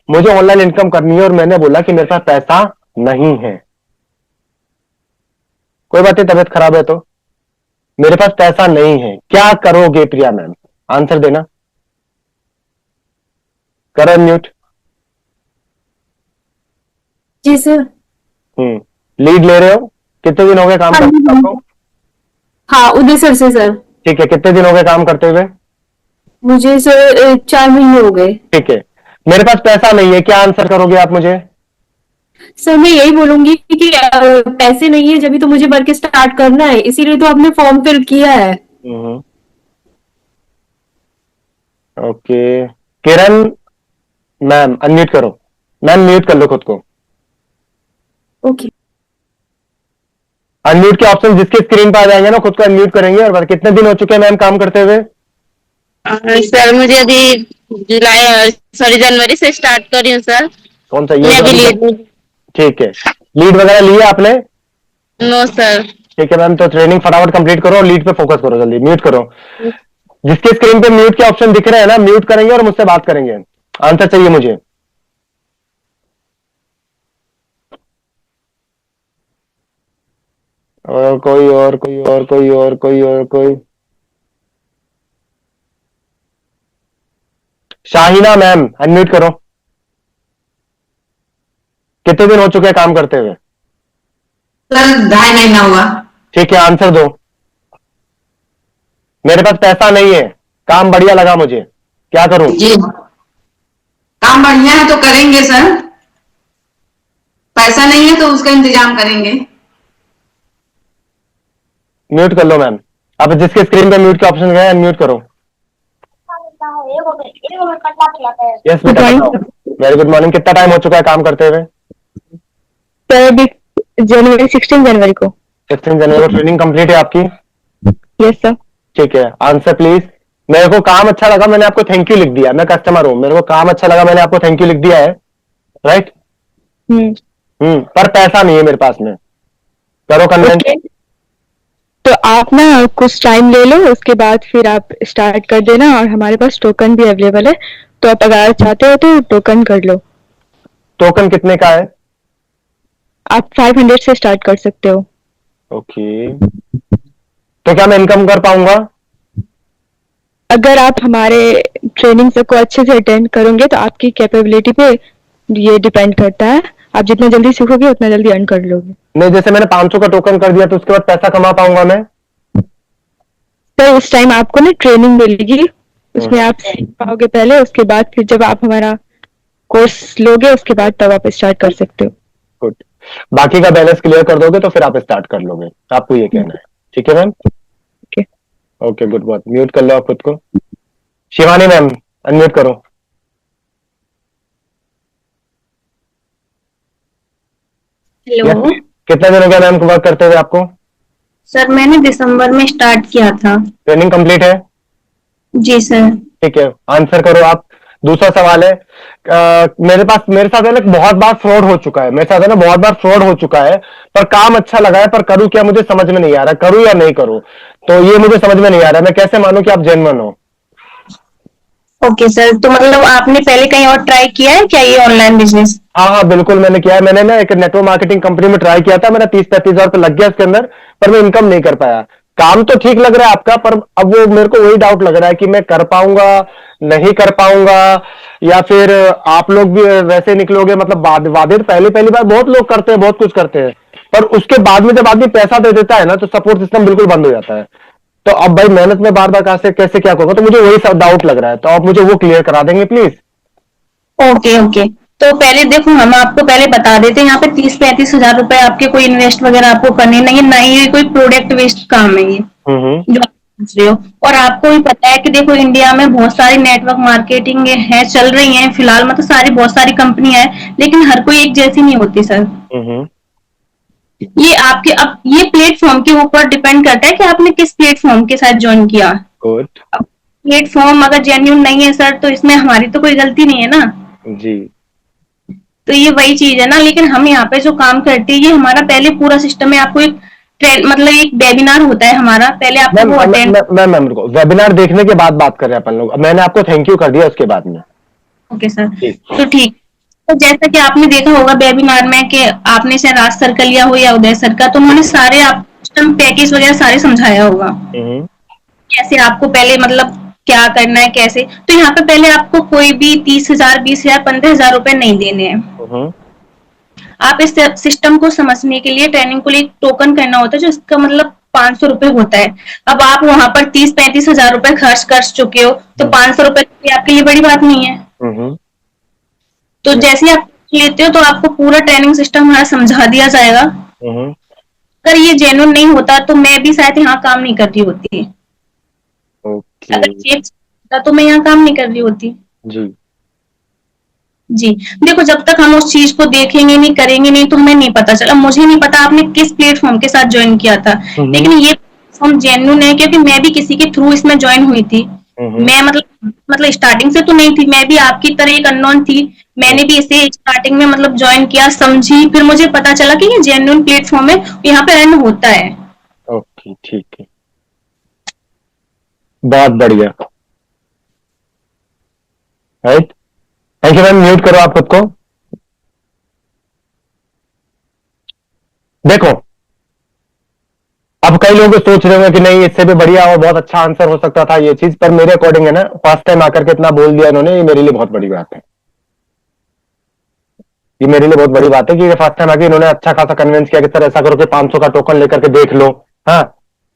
मुझे ऑनलाइन इनकम करनी है और मैंने बोला कि मेरे पास पैसा नहीं है। कोई बात नहीं, तबीयत खराब है तो, मेरे पास पैसा नहीं है, क्या करोगे प्रिया मैम? आंसर देना, करो म्यूट। जी सर। लीड ले रहे हो? कितने दिन हो गए काम करते हुए आपको? हाँ, उदय सर से सर। ठीक है, कितने दिन हो गए काम करते हुए? मुझे सर 4 महीने हो गए। ठीक है, मेरे पास पैसा नहीं है, क्या आंसर करोगे आप मुझे? सर मैं यही बोलूंगी कि पैसे नहीं है, जब तो मुझे वर्क स्टार्ट करना है, इसीलिए तो आपने फॉर्म फिल किया है। ओके, किरण मैम अनम्यूट करो, मैम म्यूट कर लो खुद को। ओके। अनम्यूट के ऑप्शन जिसके स्क्रीन पर आ जाएंगे ना, खुद को अनम्यूट करेंगे। और कितने दिन हो चुके हैं मैम काम करते हुए? सर मुझे अभी जनवरी से स्टार्ट करी हूँ सर। कौन सा मैं अभी ये? लीड। ठीक है, लीड वगैरह लिए आपने? No sir. ठीक है मैम, तो ट्रेनिंग फटाफट कंप्लीट करो और लीड पे फोकस करो, जल्दी म्यूट करो। जिसके स्क्रीन पे म्यूट के ऑप्शन दिख रहे हैं ना, म्यूट करेंगे और मुझसे बात करेंगे। आंसर चाहिए मुझे। और कोई और कोई और कोई और कोई और कोई? शाहीना मैम अनम्यूट करो। कितने दिन हो चुके हैं काम करते हुए? सर 2.5 महीना हुआ। ठीक है, आंसर दो। मेरे पास पैसा नहीं है, काम बढ़िया लगा मुझे, क्या करूं? जी, काम बढ़िया है तो करेंगे सर, पैसा नहीं है तो उसका इंतजाम करेंगे। म्यूट कर लो मैम। अब जिसके स्क्रीन पे म्यूट के ऑप्शन गए अनम्यूट करो। यस बेटा बताओ। Very good morning. कितना टाइम हो चुका है काम करते हुए? सर अभी 16 जनवरी को। 16 जनवरी को ट्रेनिंग कंप्लीट है आपकी? Yes sir. ठीक है, आंसर प्लीज। मेरे को काम अच्छा लगा, मैंने आपको थैंक यू लिख दिया। मैं कस्टमर हूं, मेरे को काम अच्छा लगा, मैंने आपको थैंक यू लिख दिया है, राइट। पर पैसा नहीं है मेरे पास में, करो कन्वेंस। तो आप ना कुछ टाइम ले लो, उसके बाद फिर आप स्टार्ट कर देना, और हमारे पास टोकन भी अवेलेबल है, तो आप अगर चाहते हो तो टोकन कर लो। टोकन कितने का है? आप 500 से स्टार्ट कर सकते हो। ओके, तो क्या मैं इनकम कर पाऊंगा? अगर आप हमारे ट्रेनिंग को अच्छे से अटेंड करोगे तो आपकी कैपेबिलिटी पे ये डिपेंड करता है, आप जितना जल्दी सीखोगे उतना जल्दी अर्न कर लोगे। नहीं, जैसे मैंने 500 का टोकन कर दिया तो उसके बाद पैसा कमा पाऊंगा मैं? तो उस टाइम आपको ना ट्रेनिंग मिलेगी, उसमें आप सीख पाओगे पहले, उसके बाद फिर जब आप हमारा कोर्स लोगे उसके बाद तब आप स्टार्ट कर सकते हो। गुड। बाकी का बैलेंस क्लियर कर दोगे तो फिर आप स्टार्ट कर लोगे, आपको ये कहना है, ठीक है मैम? ओके ओके, गुड बात। म्यूट कर लो आप खुद को। शिवानी मैम अनम्यूट करो। हेलो कितना दिन हो गया मैम वर्क करते हुए आपको? सर, मैंने दिसंबर में स्टार्ट किया था। ट्रेनिंग कंप्लीट है? जी सर। ठीक है, आंसर करो आप। दूसरा सवाल है, मेरे साथ है ना बहुत बार फ्रॉड हो चुका है, मेरे साथ है ना बहुत बार फ्रॉड हो चुका है, पर काम अच्छा लगा है, पर करूं क्या मुझे समझ में नहीं आ रहा, करूं या नहीं करूं, तो ये मुझे समझ में नहीं आ रहा, मैं कैसे मानूं कि आप जेन्युइन हो? ओके सर, तो मतलब आपने पहले कहीं और ट्राई किया है क्या ये ऑनलाइन बिजनेस? हाँ बिल्कुल मैंने किया है। मैंने ना एक नेटवर्क मार्केटिंग कंपनी में ट्राई किया था, मेरा 30-35 हजार रुपये लग गया इसके अंदर, पर मैं इनकम नहीं कर पाया। काम तो ठीक लग रहा है आपका, पर अब वो मेरे को वही डाउट लग रहा है कि मैं कर पाऊंगा नहीं कर पाऊंगा, या फिर आप लोग भी वैसे निकलोगे, मतलब वादे पहली पहली बार बहुत लोग करते हैं, बहुत कुछ करते हैं, पर उसके बाद में जब आदमी पैसा दे देता है ना तो सपोर्ट सिस्टम बिल्कुल बंद हो जाता है। तो अब भाई मेहनत में बार बार कहां से कैसे क्या करूंगा, तो मुझे वही सब डाउट लग रहा है, तो आप मुझे वो क्लियर करा देंगे प्लीज? ओके ओके, तो पहले देखो, हम आपको पहले बता देते हैं, यहाँ पे 30-35 हजार रुपए आपके कोई इन्वेस्ट वगैरह आपको करने नहीं है, ना ही ये कोई प्रोडक्ट बेस्ड काम है ये जो आप सोच रहे हो। और आपको भी पता है कि देखो इंडिया में बहुत सारी नेटवर्क मार्केटिंग है चल रही है फिलहाल, मतलब सारी बहुत सारी कंपनियां हैं, लेकिन हर कोई एक जैसी नहीं होती सर। ये आपके अब ये प्लेटफॉर्म के ऊपर डिपेंड करता है कि आपने किस प्लेटफॉर्म के साथ ज्वाइन किया। गुड। प्लेटफॉर्म अगर जेन्युइन नहीं है सर, तो इसमें हमारी तो कोई गलती नहीं है ना जी। तो ये वही चीज है ना, लेकिन हम यहाँ पे जो काम करते हैं ये हमारा पहले पूरा सिस्टम है। आपको एक मतलब एक वेबिनार होता है हमारा, पहले आपको वो अटेंड। मैम वेबिनार देखने के बाद बात कर रहे हैं अपन लोग, मैंने आपको थैंक यू कर दिया उसके बाद में। ओके सर, तो ठीक। तो जैसा कि आपने देखा होगा वेबिनार में कि आपने से राज सर का लिया हो या उदय सर का, तो उन्होंने सारे आप पैकेज वगैरह सारे समझाया होगा कैसे आपको पहले मतलब क्या करना है कैसे। तो यहाँ पे पहले आपको कोई भी 30,000, 20,000, 15,000 रुपए नहीं देने हैं। आप इस सिस्टम को समझने के लिए ट्रेनिंग को लिए टोकन करना होता है, जो इसका मतलब 500 रुपए होता है। अब आप वहां पर 30-35 हजार रुपए खर्च कर चुके हो, तो 500 रुपए आपके लिए बड़ी बात नहीं है। तो जैसे ही आप लेते हो तो आपको पूरा ट्रेनिंग सिस्टम हमारा समझा दिया जाएगा। अगर ये जेन्युइन नहीं होता तो मैं भी शायद यहाँ काम नहीं कर रही होती। अगर ये होता तो मैं यहाँ काम नहीं कर रही होती। जी देखो, जब तक हम उस चीज को देखेंगे नहीं करेंगे नहीं तो हमें नहीं पता चला। मुझे नहीं पता आपने किस प्लेटफॉर्म के साथ ज्वाइन किया था, लेकिन ये प्लेटफॉर्म जेन्युइन है क्योंकि मैं भी किसी के थ्रू इसमें ज्वाइन हुई थी। मैं मतलब स्टार्टिंग से तो नहीं थी, मैं भी आपकी तरह एक अननोन थी। मैंने भी इसे स्टार्टिंग में मतलब ज्वाइन किया, समझी, फिर मुझे पता चला कि ये जेन्युइन प्लेटफॉर्म है, यहाँ पे अर्न होता है। ओके ठीक है, बहुत बढ़िया। Right, thank you ma'am. Mute करो आप खुद को। देखो अब कई लोग सोच रहे होंगे कि नहीं इससे भी बढ़िया और बहुत अच्छा आंसर हो सकता था ये चीज, पर मेरे अकॉर्डिंग है ना, फर्स्ट टाइम आकर के इतना बोल दिया इन्होंने, ये मेरे लिए बहुत बड़ी बात है। ये मेरे लिए बहुत बड़ी बात है कि फर्स्ट टाइम आके इन्होंने अच्छा खासा कन्विंस किया कि सर ऐसा करो कि 500 का टोकन लेकर के देख लो। हाँ,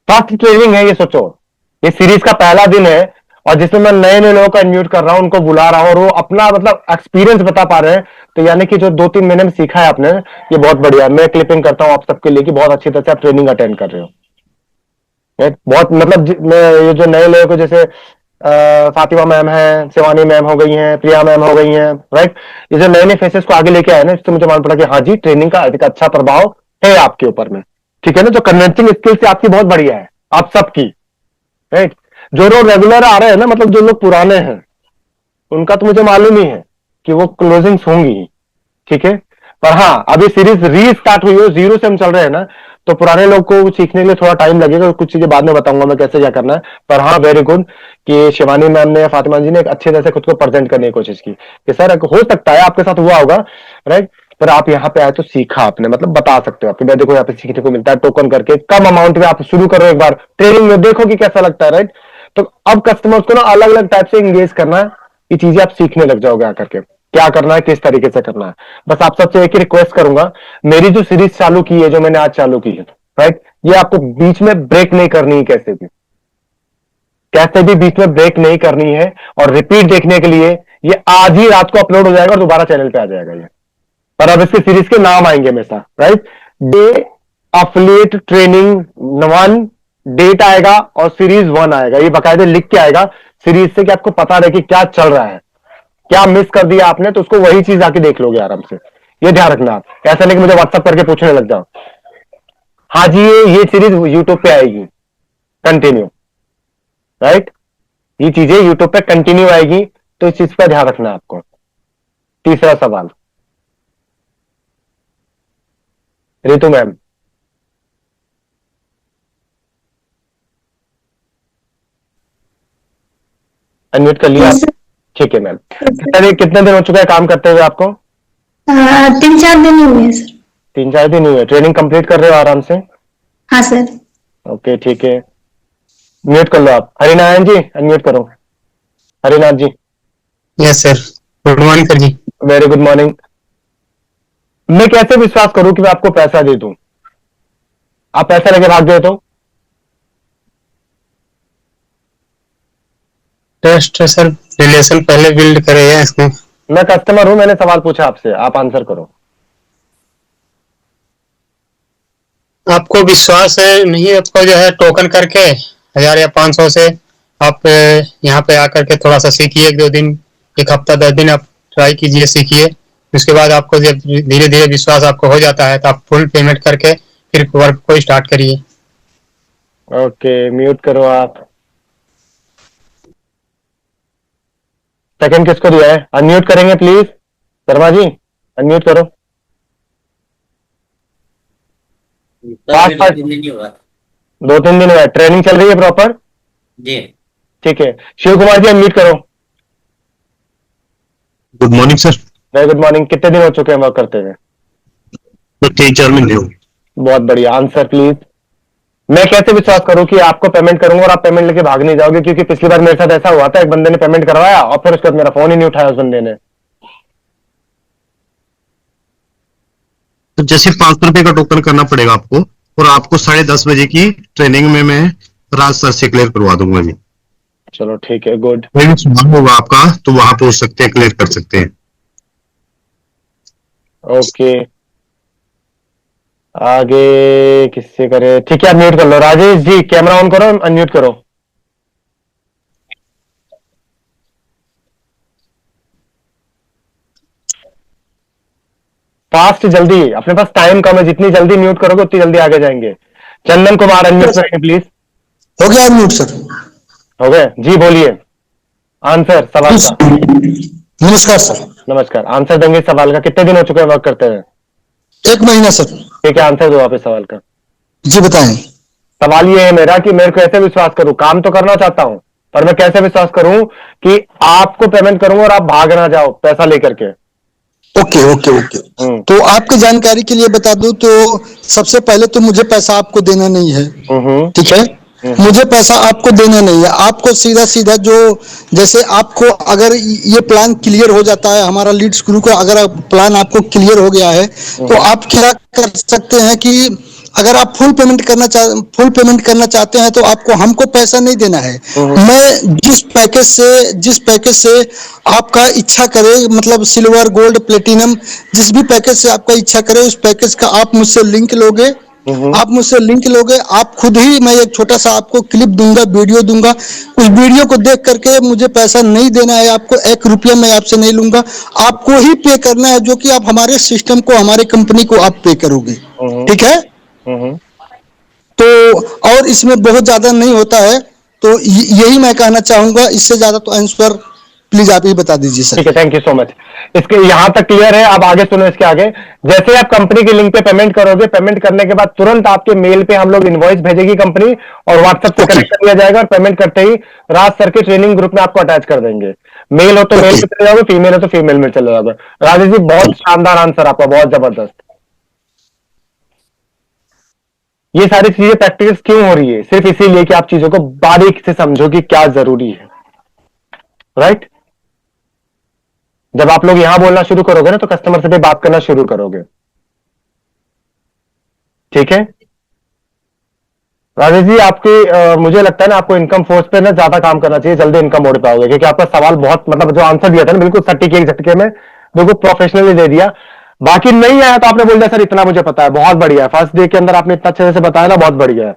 फर्स्ट ट्रेनिंग है ये, सोचो ये सीरीज का पहला दिन है और जिसमें मैं नए नए लोगों को अनम्यूट कर रहा हूं, उनको बुला रहा हूं और वो अपना मतलब एक्सपीरियंस बता पा रहे हैं। तो यानी कि जो 2-3 महीने में सीखा है आपने, ये बहुत बढ़िया है। मैं क्लिपिंग करता हूं आप सबके लिए कि बहुत अच्छी तरह से आप ट्रेनिंग अटेंड कर रहे हो। बहुत मतलब ये जो नए लोगों को, जैसे फातिमा मैम है, शिवानी मैम हो गई हैं, प्रिया मैम हो गई हैं, राइट, ये जो नए नए फेसेस को आगे लेके आए ना, इससे मुझे मालूम पड़ा कि हाँ जी ट्रेनिंग का एक अच्छा प्रभाव है आपके ऊपर में। ठीक है ना, जो कन्विंसिंग स्किल्स आपकी बहुत बढ़िया है आप सबकी। राइट, जो लोग रेगुलर आ रहे हैं ना, मतलब जो लोग पुराने हैं उनका तो मुझे मालूम ही है कि वो क्लोजिंग्स होंगी। ठीक है, पर हाँ अभी सीरीज रीस्टार्ट हुई हो, जीरो से हम चल रहे हैं ना, तो पुराने लोग को सीखने के लिए थोड़ा टाइम लगेगा। कुछ चीजें बाद में बताऊंगा मैं कैसे क्या करना है। पर हाँ वेरी गुड कि शिवानी मैम ने या फातिमा जी ने एक अच्छे तरह से खुद को प्रेजेंट करने की कोशिश की कि सर हो सकता है आपके साथ हुआ होगा, राइट, पर आप यहाँ पे आए तो सीखा आपने, मतलब बता सकते हो आप मैं देखो यहाँ पे सीखने को मिलता है टोकन करके, कम अमाउंट में आप शुरू करो एक बार ट्रेनिंग में, देखो कि कैसा लगता है। राइट, तो अब कस्टमर्स को ना अलग अलग टाइप से इंगेज करना है, ये चीजें आप सीखने लग जाओगे आकर के, क्या करना है किस तरीके से करना है। बस आप सबसे एक ही रिक्वेस्ट करूंगा, मेरी जो सीरीज चालू की है, जो मैंने आज चालू की है, राइट, ये आपको बीच में ब्रेक नहीं करनी है, कैसे भी बीच में ब्रेक नहीं करनी है। और रिपीट देखने के लिए ये आज ही रात को अपलोड हो जाएगा और दोबारा चैनल पे आ जाएगा ये। पर अब इसके सीरीज के नाम आएंगे हमेशा, right? Day affiliate training 1 date आएगा और सीरीज 1 आएगा। ये बकायदे लिख के आएगा सीरीज से कि आपको पता रहे कि क्या चल रहा है, क्या मिस कर दिया आपने, तो उसको वही चीज आके देख लोगे आराम से। ये ध्यान रखना आप, ऐसा नहीं कि मुझे व्हाट्सएप करके पूछने लग जाओ। हाँ जी, ये सीरीज यूट्यूब पे आएगी कंटिन्यू, राइट? ये चीजें यूट्यूब पे कंटिन्यू आएगी, तो इस चीज पर ध्यान रखना है आपको। तीसरा सवाल, रितु मैम। अनम्यूट कर लिया? ठीक है मैम। कितने दिन हो चुका है काम करते हुए आपको? 3-4 दिन ही हुए हैं सर। 3-4 दिन हुए। ट्रेनिंग कंप्लीट कर रहे हो आराम से? हाँ सर। ओके ठीक है, म्यूट कर लो आप। हरिनारायण जी अनम्यूट करो। Harinath ji. Yes sir, good morning sir जी। Very good morning. मैं कैसे विश्वास करूं कि मैं आपको पैसा दे दूं? आप पैसा लेके भाग गए तो? ट्रस्ट सर, रिलेशन पहले बिल्ड करे हैं इसमें। मैं कस्टमर हूं, मैंने सवाल पूछा आपसे, आप आंसर करो। आपको विश्वास है नहीं, आपको जो है टोकन करके 1000 या 500 से आप यहाँ पे आकर के थोड़ा सा सीखिए, 1-2 दिन, 1 हफ्ता 10 दिन आप ट्राई कीजिए, सीखिए। उसके बाद आपको जब धीरे धीरे विश्वास आपको हो जाता है तो आप फुल पेमेंट करके फिर वर्क को स्टार्ट करिए। ओके, म्यूट करो आप। सेकंड किसको दिया है? अनम्यूट करेंगे प्लीज, शर्मा जी अनम्यूट करो। 2-3 दिन हुआ है। ट्रेनिंग चल रही है प्रॉपर जी? ठीक है। शिव कुमार जी अनम्यूट करो। Good morning sir. Very good morning. कितने दिन हो चुके हैं वर्क करते हुए? तो 3-4 महीने हो। बहुत बढ़िया। Answer please. मैं कैसे विश्वास करूं कि आपको पेमेंट करूंगा और आप पेमेंट लेके भाग नहीं जाओगे? क्योंकि पिछली बार मेरे साथ ऐसा हुआ था, एक बंदे ने पेमेंट करवाया और फिर उसके बाद मेरा फोन ही नहीं उठाया उस बंदे ने। तो जैसे 500 रुपए का टोकन करना पड़ेगा आपको, और आपको 10:30 बजे की ट्रेनिंग में मैं राज सर से क्लियर करवा दूंगा जी। चलो ठीक है, गुड। कोई भी सवाल होगा आपका तो वहां पूछ सकते हैं, क्लियर कर सकते हैं। ओके, आगे किससे करे? ठीक है, आप म्यूट कर लो। राजेश जी कैमरा ऑन करो, अनम्यूट करो। फास्ट, जल्दी, अपने पास टाइम कम है, जितनी जल्दी म्यूट करोगे उतनी जल्दी आगे जाएंगे। चंदन कुमार अनम्यूट करेंगे प्लीज। हो गया अनम्यूट सर? हो गए जी, बोलिए आंसर सवाल का। नमस्कार सर। नमस्कार। आंसर देंगे सवाल का। कितने दिन हो चुके हैं वर्क करते हुए? 1 महीना सर। ठीक है, आंसर दो आप इस सवाल का। जी बताएं। सवाल ये है मेरा कि मेरे को कैसे विश्वास करूं? काम तो करना चाहता हूं, पर मैं कैसे विश्वास करूं कि आपको पेमेंट करूंगा और आप भाग ना जाओ पैसा लेकर के? Okay okay okay. तो आपकी जानकारी के लिए बता दूं तो सबसे पहले तो मुझे पैसा आपको देना नहीं है, ठीक है? मुझे पैसा आपको देना नहीं है। आपको सीधा सीधा जो, जैसे आपको अगर ये प्लान क्लियर हो जाता है, हमारा लीड्स गुरु का अगर प्लान आपको क्लियर हो गया है, तो आप क्या कर सकते हैं कि अगर आप फुल पेमेंट करना चाहते हैं तो आपको हमको पैसा नहीं देना है। मैं जिस पैकेज से आपका इच्छा करे, मतलब सिल्वर, गोल्ड, प्लेटिनम, जिस भी पैकेज से आपका इच्छा करे, उस पैकेज का आप मुझसे लिंक लोगे। आप खुद ही, मैं एक छोटा सा आपको क्लिप दूंगा, वीडियो दूंगा। उस वीडियो को देख करके मुझे पैसा नहीं देना है आपको, 1 रुपया मैं आपसे नहीं लूंगा। आपको ही पे करना है, जो कि आप हमारे सिस्टम को, हमारे कंपनी को आप पे करोगे, ठीक है? तो और इसमें बहुत ज्यादा नहीं होता है, तो यही मैं कहना चाहूंगा। इससे ज्यादा तो आंसर प्लीज आप ही बता दीजिए सर। ठीक है, थैंक यू सो मच। इसके यहां तक क्लियर है। अब आगे सुनो। इसके आगे, जैसे आप कंपनी के लिंक पे पेमेंट करोगे, पेमेंट करने के बाद तुरंत आपके मेल पे हम लोग इनवॉइस भेजेगी कंपनी, और व्हाट्सएप से कनेक्ट कर लिया जाएगा, और पेमेंट करते ही राज सर के ट्रेनिंग ग्रुप में आपको अटैच कर देंगे। मेल हो तो मेल में चले जाओगे, फीमेल हो तो फीमेल में चले जाओगे। राजेश जी बहुत शानदार आंसर आपका, बहुत जबरदस्त। ये सारी चीजें प्रैक्टिस क्यों हो रही है? सिर्फ इसीलिए कि आप चीजों को बारीक से समझो कि क्या जरूरी है, राइट? जब आप लोग यहां बोलना शुरू करोगे ना, तो कस्टमर से भी बात करना शुरू करोगे, ठीक है? राजेश जी आपकी मुझे लगता है ना आपको इनकम फोर्स पे ना ज्यादा काम करना चाहिए, जल्दी इनकम मोड़ पाओगे, क्योंकि आपका सवाल बहुत मतलब जो आंसर दिया था ना बिल्कुल सटीक एक झटके में बिल्कुल प्रोफेशनली दे दिया। बाकी नहीं आया तो आपने बोल दिया सर इतना मुझे पता है, बहुत बढ़िया है, फर्स्ट डे के अंदर आपने इतना अच्छे से बताया ना, बहुत बढ़िया है।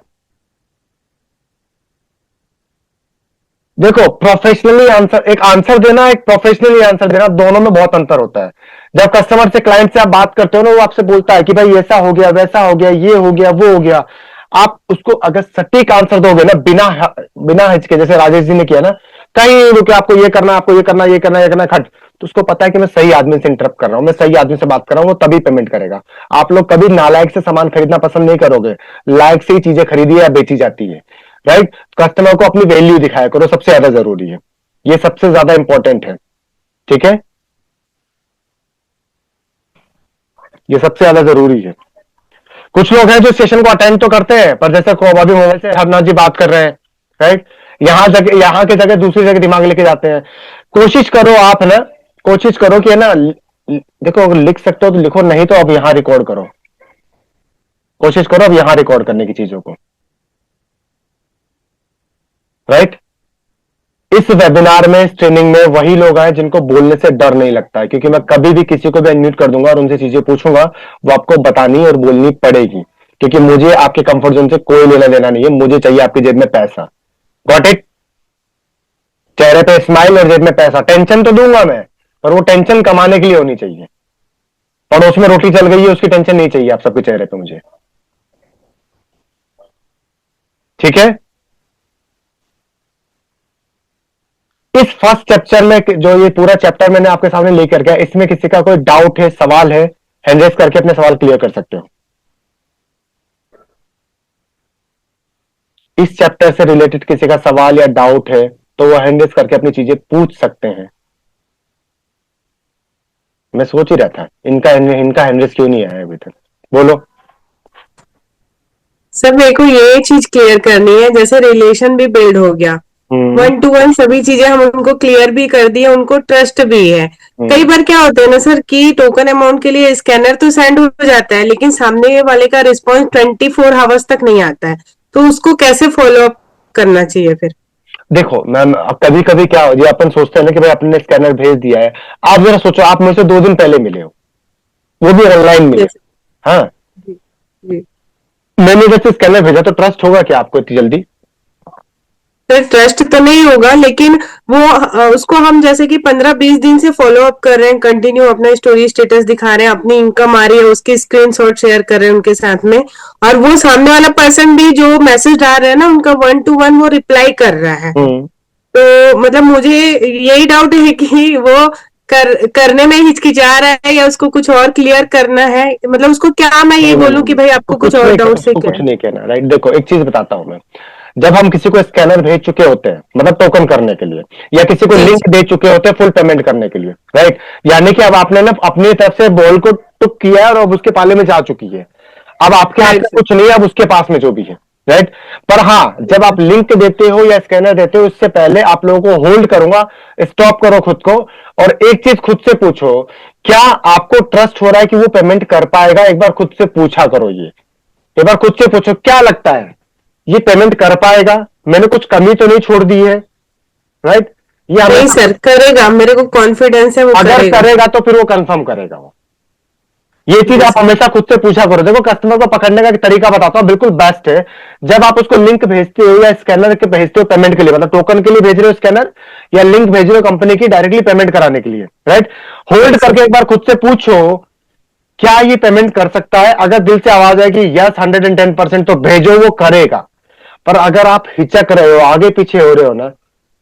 देखो प्रोफेशनली आंसर, एक आंसर देना एक प्रोफेशनली आंसर देना, दोनों में बहुत अंतर होता है। जब कस्टमर से क्लाइंट से आप बात करते हो ना, वो आपसे बोलता है कि भाई ऐसा हो गया वैसा हो गया ये हो गया वो हो गया, आप उसको अगर सटीक आंसर दोगे ना बिना हिचके, जैसे राजेश जी ने किया ना, कहीं रुके आपको ये करना आपको ये करना ये करना ये करना खट, तो उसको पता है कि मैं सही आदमी से इंटरप्ट कर रहा हूं, मैं सही आदमी से बात कर रहा हूं, वो तभी पेमेंट करेगा। आप लोग कभी नालायक से सामान खरीदना पसंद नहीं करोगे, लायक से ही चीजें खरीदी या बेची जाती है, राइट। कस्टमर को अपनी वैल्यू दिखाया करो, सबसे ज्यादा जरूरी है, ये सबसे ज्यादा इंपॉर्टेंट है, ठीक है, ये सबसे ज्यादा जरूरी है। कुछ लोग हैं जो सेशन को अटेंड तो करते हैं, पर जैसे अभी मोबाइल से हरनाथ जी बात कर रहे हैं, राइट, यहाँ के जगह दूसरी जगह दिमाग लेके जाते हैं। कोशिश करो आप ना, कोशिश करो कि है ना, देखो अगर लिख सकते हो तो लिखो, नहीं तो अब यहां रिकॉर्ड करो, कोशिश करो अब यहां रिकॉर्ड करने की चीजों को, राइट। इस वेबिनार में, इस ट्रेनिंग में वही लोग आए जिनको बोलने से डर नहीं लगता है, क्योंकि मैं कभी भी किसी को भी अनम्यूट कर दूंगा और उनसे चीजें पूछूंगा, वो आपको बतानी और बोलनी पड़ेगी, क्योंकि मुझे आपके कंफर्ट जोन से कोई लेना देना नहीं है, मुझे चाहिए आपकी जेब में पैसा, गॉट इट। चेहरे पे स्माइल और जेब में पैसा, टेंशन तो दूंगा मैं, पर वो टेंशन कमाने के लिए होनी चाहिए। पड़ोस में रोटी चल गई है उसकी टेंशन नहीं चाहिए आप सबके चेहरे पे मुझे, ठीक है। इस फर्स्ट चैप्टर में जो ये पूरा चैप्टर मैंने आपके सामने लेकर गया, इसमें किसी का कोई डाउट है, सवाल है, हैंड रेज करके अपने सवाल क्लियर कर सकते हो। इस चैप्टर से रिलेटेड किसी का सवाल या डाउट है तो वो हैंड रेज करके अपनी चीजें पूछ सकते हैं। मैं सोच ही रहा था इनका हैंड रेज क्यों नहीं आया अभी तक, बोलो। सर मेरे को ये चीज क्लियर करनी है, जैसे रिलेशन भी बिल्ड हो गया, 1 to 1 सभी चीजें हम उनको क्लियर भी कर दी है, उनको ट्रस्ट भी है। कई बार क्या होता है ना सर कि टोकन अमाउंट के लिए स्कैनर तो सेंड हो जाता है, लेकिन सामने वाले का रिस्पॉन्स 24 आवर्स तक नहीं आता है, तो उसको कैसे फॉलो अप करना चाहिए फिर? देखो मैम, कभी कभी क्या हो, अपन सोचते हैं ना कि भाई अपने स्कैनर भेज दिया है, आप जरा सोचो आप मुझसे 2 दिन पहले मिले हो, वो भी ऑनलाइन मिले, हाँ, मैंने जैसे स्कैनर भेजा तो ट्रस्ट होगा क्या आपको इतनी जल्दी? सर ट्रस्ट तो नहीं होगा, लेकिन वो उसको हम जैसे कि 15-20 दिन से फॉलो अप कर रहे हैं, कंटिन्यू अपना स्टोरी स्टेटस दिखा रहे हैं, अपनी इनकम आ रही है उसकी स्क्रीनशॉट शेयर कर रहे हैं उनके साथ में, और वो सामने वाला पर्सन भी जो मैसेज डाल रहे हैं ना, उनका 1 to 1 वो रिप्लाई कर रहा है। तो मतलब मुझे यही डाउट है कि वो करने में हिचकिचा रहा है या उसको कुछ और क्लियर करना है, मतलब उसको क्या मैं ये बोलूं कि भाई आपको कुछ और डाउट से कुछ नहीं कहना, राइट। देखो एक चीज बताता हूं मैं, जब हम किसी को स्कैनर भेज चुके होते हैं मतलब टोकन करने के लिए, या किसी को लिंक दे चुके होते हैं फुल पेमेंट करने के लिए, राइट, यानी कि अब आपने ना अपनी तरफ से बॉल को टुक किया और अब उसके पाले में जा चुकी है, अब आपके हाथ में कुछ नहीं है, अब उसके पास में जो भी है, राइट। पर हाँ, जब आप लिंक देते हो या स्कैनर देते हो, उससे पहले आप लोगों को होल्ड करूंगा, स्टॉप करो खुद को, और एक चीज खुद से पूछो, क्या आपको ट्रस्ट हो रहा है कि वो पेमेंट कर पाएगा? एक बार खुद से पूछा करो, ये एक बार खुद से पूछो, क्या लगता है ये पेमेंट कर पाएगा? मैंने कुछ कमी तो नहीं छोड़ दी है, राइट। ये नहीं सर करेगा, मेरे को कॉन्फिडेंस है वो अगर करेगा तो फिर वो कंफर्म करेगा वो, ये चीज आप हमेशा खुद से पूछा करो। देखो कस्टमर को पकड़ने का तरीका बताता हूं, बिल्कुल बेस्ट है, जब आप उसको लिंक भेजते हो या स्कैनर के भेजते हो पेमेंट के लिए, मतलब टोकन के लिए भेज रहे हो स्कैनर, या लिंक भेज रहे हो कंपनी की डायरेक्टली पेमेंट कराने के लिए, राइट, होल्ड करके एक बार खुद से पूछो क्या ये पेमेंट कर सकता है? अगर दिल से आवाज आए कि यस 110% तो भेजो, वो करेगा। पर अगर आप हिचक रहे हो, आगे पीछे हो रहे हो ना,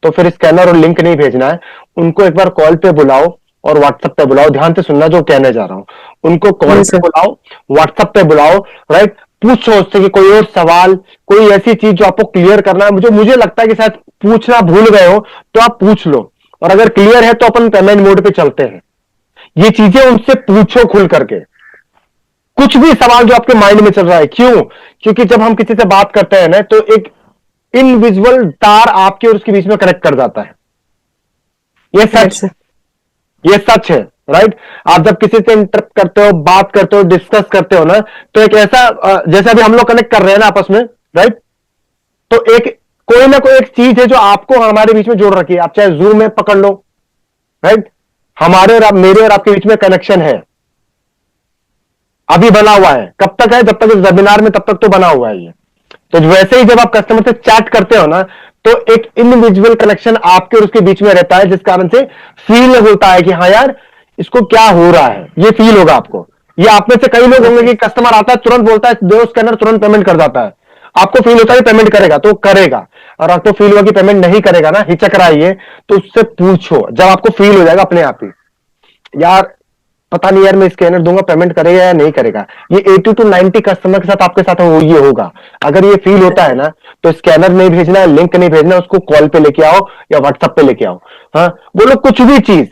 तो फिर स्कैनर और लिंक नहीं भेजना है, उनको एक बार कॉल पे बुलाओ और व्हाट्सएप पे बुलाओ, ध्यान से सुनना जो कहने जा रहा हूं, उनको कॉल पे बुलाओ, व्हाट्सएप पे बुलाओ, राइट, पूछो उससे कि कोई और सवाल, कोई ऐसी चीज जो आपको क्लियर करना है, मुझे लगता है कि शायद पूछना भूल गए हो तो आप पूछ लो, और अगर क्लियर है तो अपन पेमेंट मोड पे चलते हैं। ये चीजें उनसे पूछो खुल करके, कुछ भी सवाल जो आपके माइंड में चल रहा है। क्यों? क्योंकि जब हम किसी से बात करते हैं ना, तो एक इनविजिबल तार आपके और उसके बीच में कनेक्ट कर जाता है, ये सच है, राइट। आप जब किसी से इंटरेक्ट करते हो, बात करते हो, डिस्कस करते हो ना, तो एक ऐसा, जैसे अभी हम लोग कनेक्ट कर रहे हैं ना आपस में, राइट, तो एक कोई ना कोई एक चीज है जो आपको हमारे बीच में जोड़ रखी है। आप चाहे जूम में पकड़ लो, राइट, हमारे और मेरे और आपके बीच में कनेक्शन है, अभी बना हुआ है। कब तक है? जब तक इस वेबिनार में, तब तक तो बना हुआ है ये। तो वैसे ही जब आप कस्टमर से चैट करते हो ना, तो एक इंडिविजुअल कनेक्शन आपके और उसके बीच में रहता है, जिस कारण से फील होता है कि हाँ यार इसको क्या हो रहा है, ये फील होगा आपको। ये आप में से कई लोग होंगे कि कस्टमर आता है, तुरंत बोलता है दो स्कैनर, तुरंत पेमेंट कर जाता है। आपको फील होता है पेमेंट करेगा तो करेगा, और आपको फील हुआ कि पेमेंट नहीं करेगा ना, हिचक रहा है ये, तो उससे पूछो। जब आपको फील हो जाएगा अपने आप ही, यार पता नहीं यार मैं स्कैनर दूंगा पेमेंट करेगा या नहीं करेगा, ये 80 to 90 कस्टमर के साथ आपके साथ ये होगा। अगर ये फील होता है ना, तो स्कैनर नहीं भेजना है, लिंक नहीं भेजना, उसको कॉल पे लेके आओ या व्हाट्सएप पे लेके आओ। हाँ, बोलो कुछ भी चीज।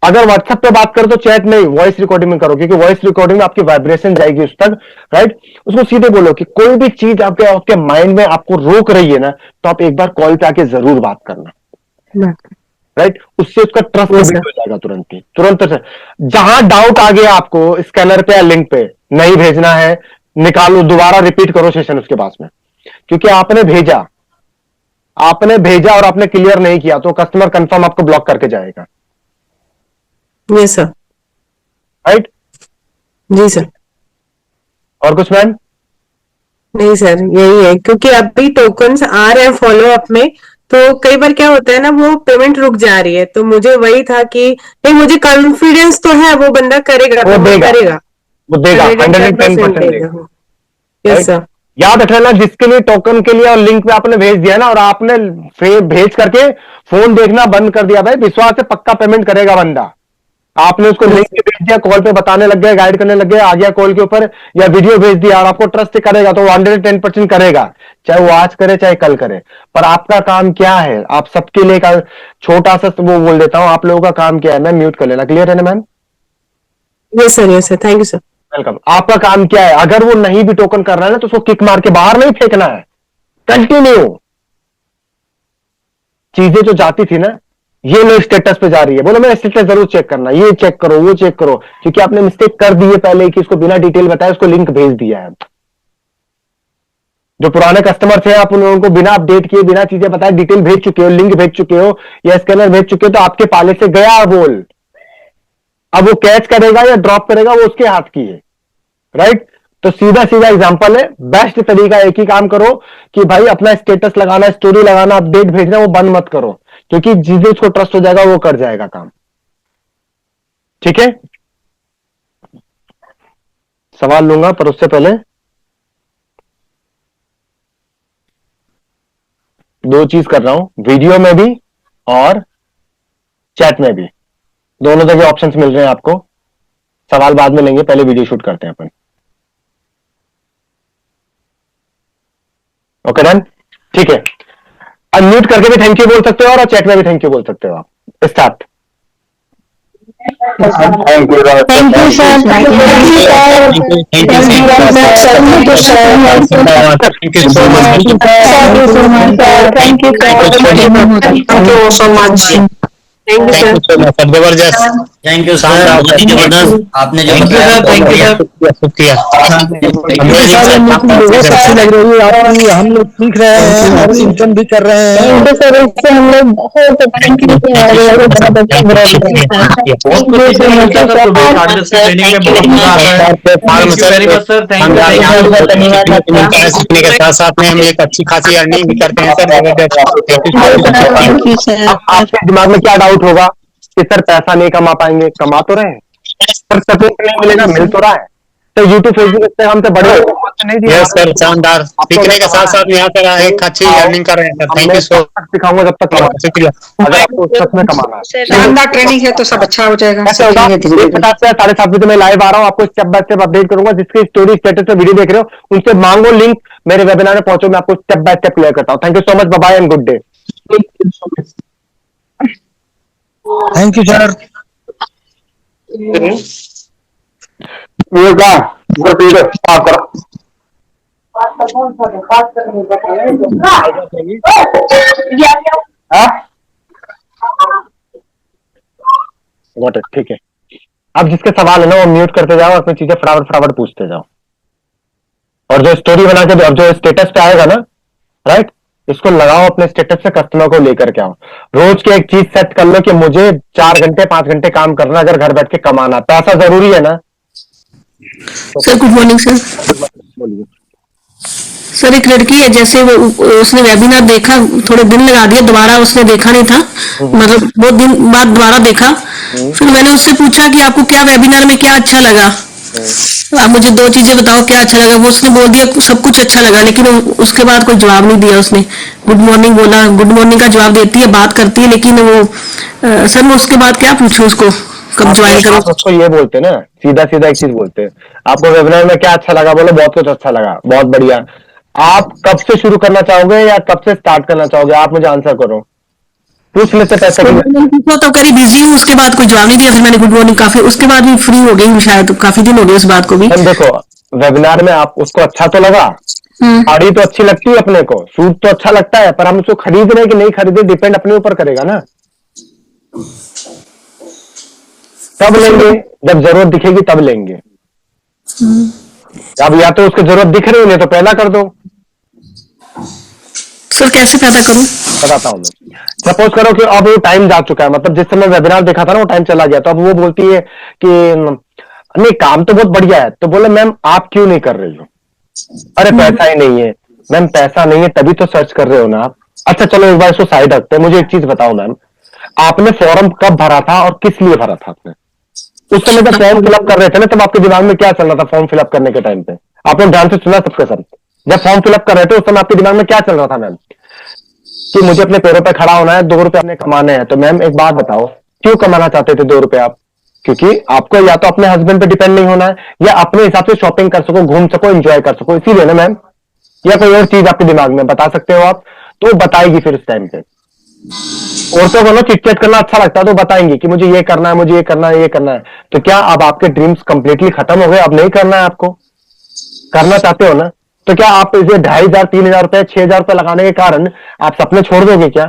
अगर व्हाट्सएप पे बात करो तो चैट नहीं, वॉइस रिकॉर्डिंग में करो, क्योंकि वॉइस रिकॉर्डिंग में आपकी वाइब्रेशन जाएगी उस तक, राइट। उसको सीधे बोलो कि कोई भी चीज आपके माइंड में आपको रोक रही है ना, तो आप एक बार कॉल पे आके जरूर बात करना, राइट। उससे उसका ट्रस्ट बिल्ड हो जाएगा तुरंत ही, तुरंत से। जहां डाउट आ गया आपको स्कैनर पे या लिंक पे, नहीं भेजना है, निकालो, दोबारा रिपीट करो सेशन उसके पास में, क्योंकि आपने भेजा और आपने क्लियर नहीं किया, तो कस्टमर कंफर्म आपको ब्लॉक करके जाएगा। यस सर, राइट, जी सर। और कुछ मैम? नहीं सर, यही है, क्योंकि अभी टोकन्स आ रहे हैं फॉलो अप में, तो कई बार क्या होता है ना, वो पेमेंट रुक जा रही है, तो मुझे वही था कि नहीं, मुझे कॉन्फिडेंस तो है वो बंदा करेगा, वो देगा, वो देगा, 110% देगा। Yes sir. याद रखना, जिसके लिए टोकन के लिए और लिंक पे आपने भेज दिया ना, और आपने भेज करके फोन देखना बंद कर दिया, भाई विश्वास से पक्का पेमेंट करेगा बंदा। आपने उसको लिंक पे भेज दिया, कॉल पे बताने लग गए, गाइड करने लग गए, आ गया कॉल के ऊपर, या वीडियो भेज दिया और आपको ट्रस्ट करेगा, तो 110% करेगा, चाहे वो आज करे चाहे कल करे। पर आपका काम क्या है? आप सबके लिए का छोटा सा वो बोल देता हूं, आप लोगों का काम क्या है? मैम म्यूट कर लेना, क्लियर है ना ma'am? Yes sir, yes sir, thank you sir. Welcome. आपका काम क्या है? अगर वो नहीं भी टोकन कर रहा है ना, तो उसको किक मार के बाहर नहीं फेंकना है, कंटिन्यू। चीजें जो जाती थी ना, ये लो स्टेटस पे जा रही है, बोलो मेरा स्टेटस जरूर चेक करना, ये चेक करो, वो चेक करो, क्योंकि आपने मिस्टेक कर दी है पहले कि उसको बिना डिटेल बताए उसको लिंक भेज दिया है। जो पुराने कस्टमर थे, आप उन लोगों को बिना अपडेट किए, बिना चीजें बताए डिटेल भेज चुके हो, लिंक भेज चुके हो या स्कैनर भेज चुके हो, तो आपके पाले से गया बोल। अब वो कैच करेगा या ड्रॉप करेगा, वो उसके हाथ की है, राइट। तो सीधा सीधा एग्जांपल है, बेस्ट तरीका एक ही काम करो कि भाई अपना स्टेटस लगाना, स्टोरी लगाना, अपडेट भेजना वो बंद मत करो, क्योंकि जिसे उसको ट्रस्ट हो जाएगा वो कर जाएगा काम। ठीक है, सवाल लूंगा, पर उससे पहले दो चीज कर रहा हूं, वीडियो में भी और चैट में भी, दोनों जगह ऑप्शंस मिल रहे हैं आपको। सवाल बाद में लेंगे, पहले वीडियो शूट करते हैं अपन। ओके डन, ठीक है। अनम्यूट करके भी थैंक यू बोल सकते हो और चैट में भी थैंक यू बोल सकते हो आप। Start. Thank you sir, thank you sir, thank you so much, जबरदस्त, थैंक यू सर, आपने जो बताया शुक्रिया। अच्छी लग रही है आपकी, हम लोग सीख रहे हैं और इनकम भी कर रहे हैं। हम लोग बहुत सीखने के साथ साथ में हम एक अच्छी खासी अर्निंग भी करते हैं सर। आपके दिमाग में क्या डाउट होगा कि सर पैसा नहीं कमा पाएंगे? कमा तो रहे हैं, सर सपोर्ट नहीं मिलेगा, मिल तो रहा है। तो यूट्यूब फेसबुक इंस्टाग्राम से बड़े नहीं दिया सर, शानदार। सीखने के साथ साथ यहाँ पर एक अच्छी अर्निंग कर रहे हैं sir. Thank you so much, सिखाऊंगा जब तक शुक्रिया। अगर आपको सच में कमाना है, शानदार ट्रेनिंग है तो सब अच्छा हो जाएगा। 7:30 बजे मैं लाइव आ रहा हूँ, आपको स्टेप बाय स्टेप अपडेट करूंगा। जिसके स्टोरी स्टेटस पे वीडियो देख रहे हो उनसे मांगो लिंक, मेरे वेबिनार में पहुंचो, मैं आपको स्टेप बाय स्टेप क्लियर करता हूँ। Thank you so much, bye and good day. Thank you sir. ठीक है, अब जिसके सवाल है ना वो म्यूट करते जाओ, उसमें चीजें फटाफट फटाफट पूछते जाओ। और जो स्टोरी बना के, और जो स्टेटस पे आएगा ना, राइट? इसको लगाओ अपने स्टेटस से, कस्टमर को लेकर के आओ। रोज की एक चीज सेट कर लो कि मुझे 4 घंटे 5 घंटे काम करना, अगर घर बैठ के कमाना, पैसा जरूरी है ना। Sir good morning sir. बोलिए सर एक लड़की है, जैसे वो उसने वेबिनार देखा, थोड़े दिन लगा दिया, दोबारा उसने देखा नहीं था, मतलब बहुत दिन बाद दोबारा देखा। फिर मैंने उससे पूछा कि आपको क्या वेबिनार में क्या अच्छा लगा, आप मुझे 2 चीजें बताओ क्या अच्छा लगा। वो उसने बोल दिया सब कुछ अच्छा लगा, लेकिन उसके बाद कोई जवाब नहीं दिया उसने। गुड मॉर्निंग बोला, गुड मॉर्निंग का जवाब देती है, बात करती है, लेकिन वो सर मैं उसके बाद क्या पूछूं उसको, कब ज्वाइन करो। उसको ये बोलते ना, सीधा सीधा एक चीज बोलते हैं, आपको वेबिनार में क्या अच्छा लगा, बोलो बहुत कुछ अच्छा लगा, बहुत बढ़िया। आप कब से शुरू करना चाहोगे या कब से स्टार्ट करना चाहोगे, आप मुझे आंसर करो, पूछ लेते पैसे की। तो करी बिजी हूँ, उसके बाद कोई जवाब नहीं दिया। फिर मैंने गुड मॉर्निंग, काफी उसके बाद भी फ्री हो गई हूँ, शायद काफी दिन हो गए उस बात को भी। देखो वेबिनार में आप उसको अच्छा तो लगा, साड़ी तो अच्छी लगती है अपने को, सूट तो अच्छा लगता है, पर हम उसको खरीद रहे कि नहीं खरीदे डिपेंड अपने ऊपर करेगा ना। तब लेंगे जब जरूरत दिखेगी, तब लेंगे। अब या तो उसकी जरूरत दिख रही है तो पहला कर दो। सर कैसे पैदा करूं? बताता हूं मैं। सपोज करो कि अब वो टाइम जा चुका है, मतलब जिस समय वेबिनार देखा था ना वो टाइम चला गया, तो अब वो बोलती है कि नहीं काम तो बहुत बढ़िया है, तो बोले मैम आप क्यों नहीं कर रही हो? अरे पैसा ही नहीं है। मैम पैसा नहीं है तभी तो सर्च कर रहे हो ना आप। अच्छा चलो एक बार इसको साइड रखते हैं, मुझे एक चीज बताओ मैम, आपने फॉर्म कब भरा था और किस लिए भरा था आपने? उस समय जब फॉर्म फिलअप कर रहे थे ना, तब आपके दिमाग में क्या चल रहा था फॉर्म फिलअप करने के टाइम पे? आपने ध्यान से सुना सबके सब? जब फॉर्म फिलअप कर रहे थे उस समय आपके दिमाग में क्या चल रहा था मैम? कि मुझे अपने पैरों पे खड़ा होना है, 2 रुपए अपने कमाने हैं। तो मैम एक बात बताओ, क्यों कमाना चाहते थे 2 रुपए आप? क्योंकि आपको या तो अपने हस्बैंड पे डिपेंड नहीं होना है, या अपने हिसाब से शॉपिंग कर सको, घूम सको, एंजॉय कर सको, इसीलिए ना मैम। या कोई और चीज आपके दिमाग में बता सकते हो आप, तो बताएगी फिर उस टाइम पे। औरतों को ना चिटचैट करना अच्छा लगता है, तो बताएंगी कि मुझे ये करना है, मुझे ये करना है, ये करना है। तो क्या अब आपके ड्रीम्स कंप्लीटली खत्म हो गए, अब नहीं करना है आपको? करना चाहते हो ना, तो क्या आप इसे 2500 3000 रुपए 6000 रुपए लगाने के कारण आप सपने छोड़ दोगे क्या?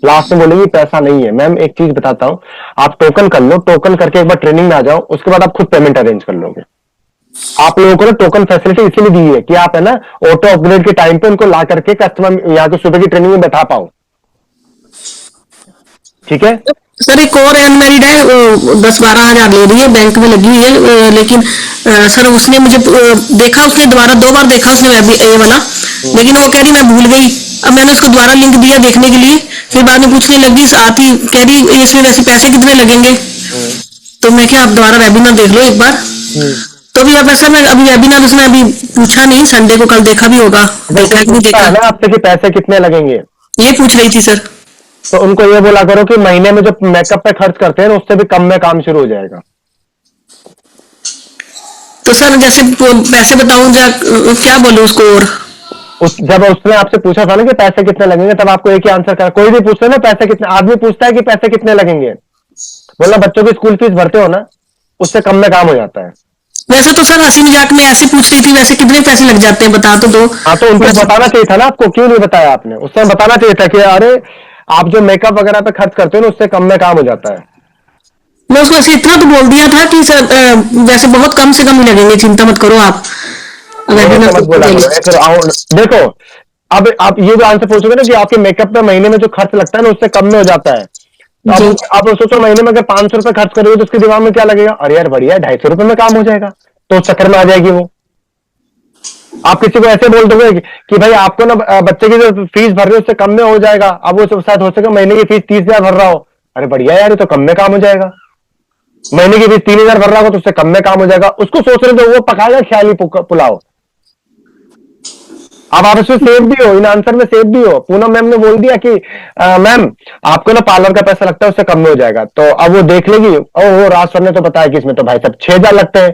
लास्ट में बोलेंगे पैसा नहीं है। मैम एक चीज बताता हूं, आप टोकन कर लो, टोकन करके एक बार ट्रेनिंग में आ जाओ, उसके बाद आप खुद पेमेंट अरेंज कर लोगे। आप लोगों को ना टोकन फैसिलिटी इसलिए दी है कि आप है ना ऑटो अपग्रेड के टाइम पे उनको ला करके कस्टमर यहाँ के सुबह की ट्रेनिंग में बैठा पाओ। ठीक है सर एक और अनमैरिड है, 10-12 हजार ले रही है, बैंक में लगी हुई है, लेकिन सर उसने मुझे देखा, उसने दोबारा 2 बार देखा उसने ये वाला, लेकिन वो कह रही मैं भूल गई। अब मैंने उसको दोबारा लिंक दिया देखने के लिए, फिर बाद में पूछने लगी आती, कह रही इसमें वैसे पैसे कितने लगेंगे? तो मैं क्या आप दोबारा वेबिनार देख लो एक बार। तो भी अब ऐसा मैं अभी वेबिनार उसने अभी पूछा नहीं, संडे को कल देखा भी होगा, देखा कि नहीं देखा ना आपसे कि पैसे कितने लगेंगे, ये पूछ रही थी सर। तो उनको ये बोला करो कि महीने में जो मेकअप पे खर्च करते हैं उससे भी कम में काम शुरू हो जाएगा। तो सर जैसे पैसे बताऊं क्या बोलूं उसको? और जब उसने आपसे पूछा था ना कि पैसे कितने लगेंगे, तब आपको एक ही आंसर करा। कोई भी पूछता है ना पैसे कितने, आदमी पूछता है कि पैसे कितने लगेंगे, बोला बच्चों की स्कूल फीस भरते हो ना, उससे कम में काम हो जाता है। वैसे तो सर हंसी मजाक में ऐसे पूछ रही थी, वैसे कितने पैसे लग जाते हैं बता तो दो। हाँ तो उनको बताना चाहिए था ना आपको, क्यों नहीं बताया आपने? उस समय बताना चाहिए था कि अरे आप जो मेकअप वगैरह पे खर्च करते हो ना उससे कम में काम हो जाता है। मैं उसको ऐसे इतना तो बोल दिया था कि सर वैसे बहुत कम से कम ही लगेंगे, चिंता मत करो आप। देखो अब आप ये जो आंसर पूछोगे ना कि आपके मेकअप पे महीने में जो खर्च लगता है ना उससे कम में हो जाता है, तो आप सोचो महीने में अगर 500 रुपए खर्च करोगे तो उसके दिमाग में क्या लगेगा? अरे यार बढ़िया 250 रुपए में काम हो जाएगा, तो उस चक्कर में आ जाएगी वो। आप किसी को ऐसे बोल दोगे कि भाई आपको ना बच्चे की जो फीस भर रहे हो उससे कम में हो जाएगा, अब वो शायद हो सके महीने की फीस 30,000 भर रहा हो, अरे बढ़िया यार ये तो कम में काम हो जाएगा। महीने की फीस 3,000 भर रहा हो तो उससे कम में काम हो जाएगा, उसको सोच रहे थे वो पकाएगा ख्याली पुलाव। अब आप इसमें सेफ भी हो, इन आंसर में सेफ भी हो। पूनम मैम ने बोल दिया कि मैम आपको ना पार्लर का पैसा लगता है उससे कम में हो जाएगा, तो अब वो देख लेगी, ओह राज सर ने तो बताया कि इसमें तो भाई साहब 6,000 लगते हैं।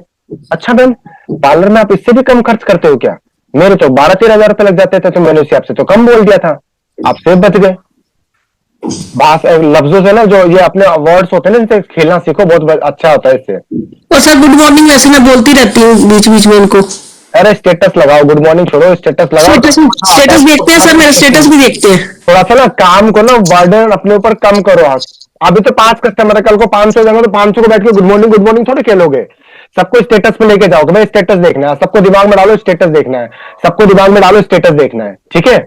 अच्छा मैम पार्लर में आप इससे भी कम खर्च करते हो क्या? मेरे तो 12-13 हजार रुपए लग जाते थे, तो मैंने उस हिसाब से तो कम बोल दिया था, आप सेफ बच गए। लफ्जों से ना जो ये अपने वर्ड्स होते हैं ना इनसे खेलना सीखो, बहुत अच्छा होता है इससे। और सर गुड मॉर्निंग वैसे मैं बोलती रहती हूँ बीच बीच में उनको। अरे स्टेटस लगाओ, गुड मॉर्निंग छोड़ो, स्टेटस लगाओ। स्टेटस देखते हैं सर, मेरे स्टेटस भी देखते हैं। थोड़ा सा ना काम को ना बर्डन अपने ऊपर कम करो। अभी तो 5 कस्टमर है, कल को 500 जाएंगे तो 500 को बैठ के गुड मॉर्निंग थोड़े खेलोगे। सबको स्टेटस पे लेके जाओगे, भाई स्टेटस देखना है, सबको दिमाग में डालो स्टेटस देखना है, सबको दिमाग में डालो स्टेटस देखना है, ठीक है?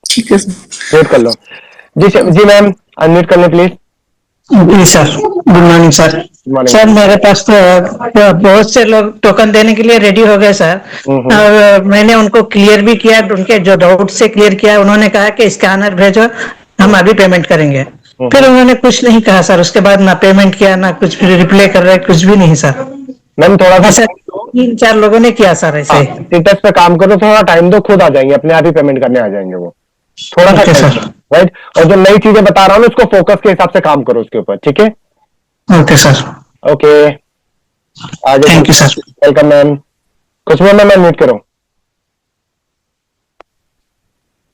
ठीक है सर। वेट कर लो। जी मैम, अनम्यूट कर लें प्लीज। जी sir, good morning sir. Sir मेरे पास तो बहुत से लोग टोकन देने के लिए रेडी हो गए सर, और मैंने उनको क्लियर भी किया, उनके जो डाउट से क्लियर किया, उन्होंने कहा कि स्कैनर भेजो, हम अभी पेमेंट करेंगे। फिर उन्होंने कुछ नहीं कहा सर, उसके बाद ना पेमेंट किया ना कुछ रिप्लाई कर रहे, कुछ भी नहीं सर। मैम थोड़ा सा 3-4 लोगों ने किया सर ऐसे। स्टेटस पे काम करो, थोड़ा टाइम दो, खुद आ जाएंगे, अपने आप ही पेमेंट करने आ जाएंगे वो, थोड़ा सा सर। राइट। और जो नई चीजें बता रहा हूँ उसको फोकस के हिसाब से काम करो उसके ऊपर, ठीक है? Okay sir. Okay, thank you sir. Welcome ma'am. कुछ भी मैम म्यूट करो।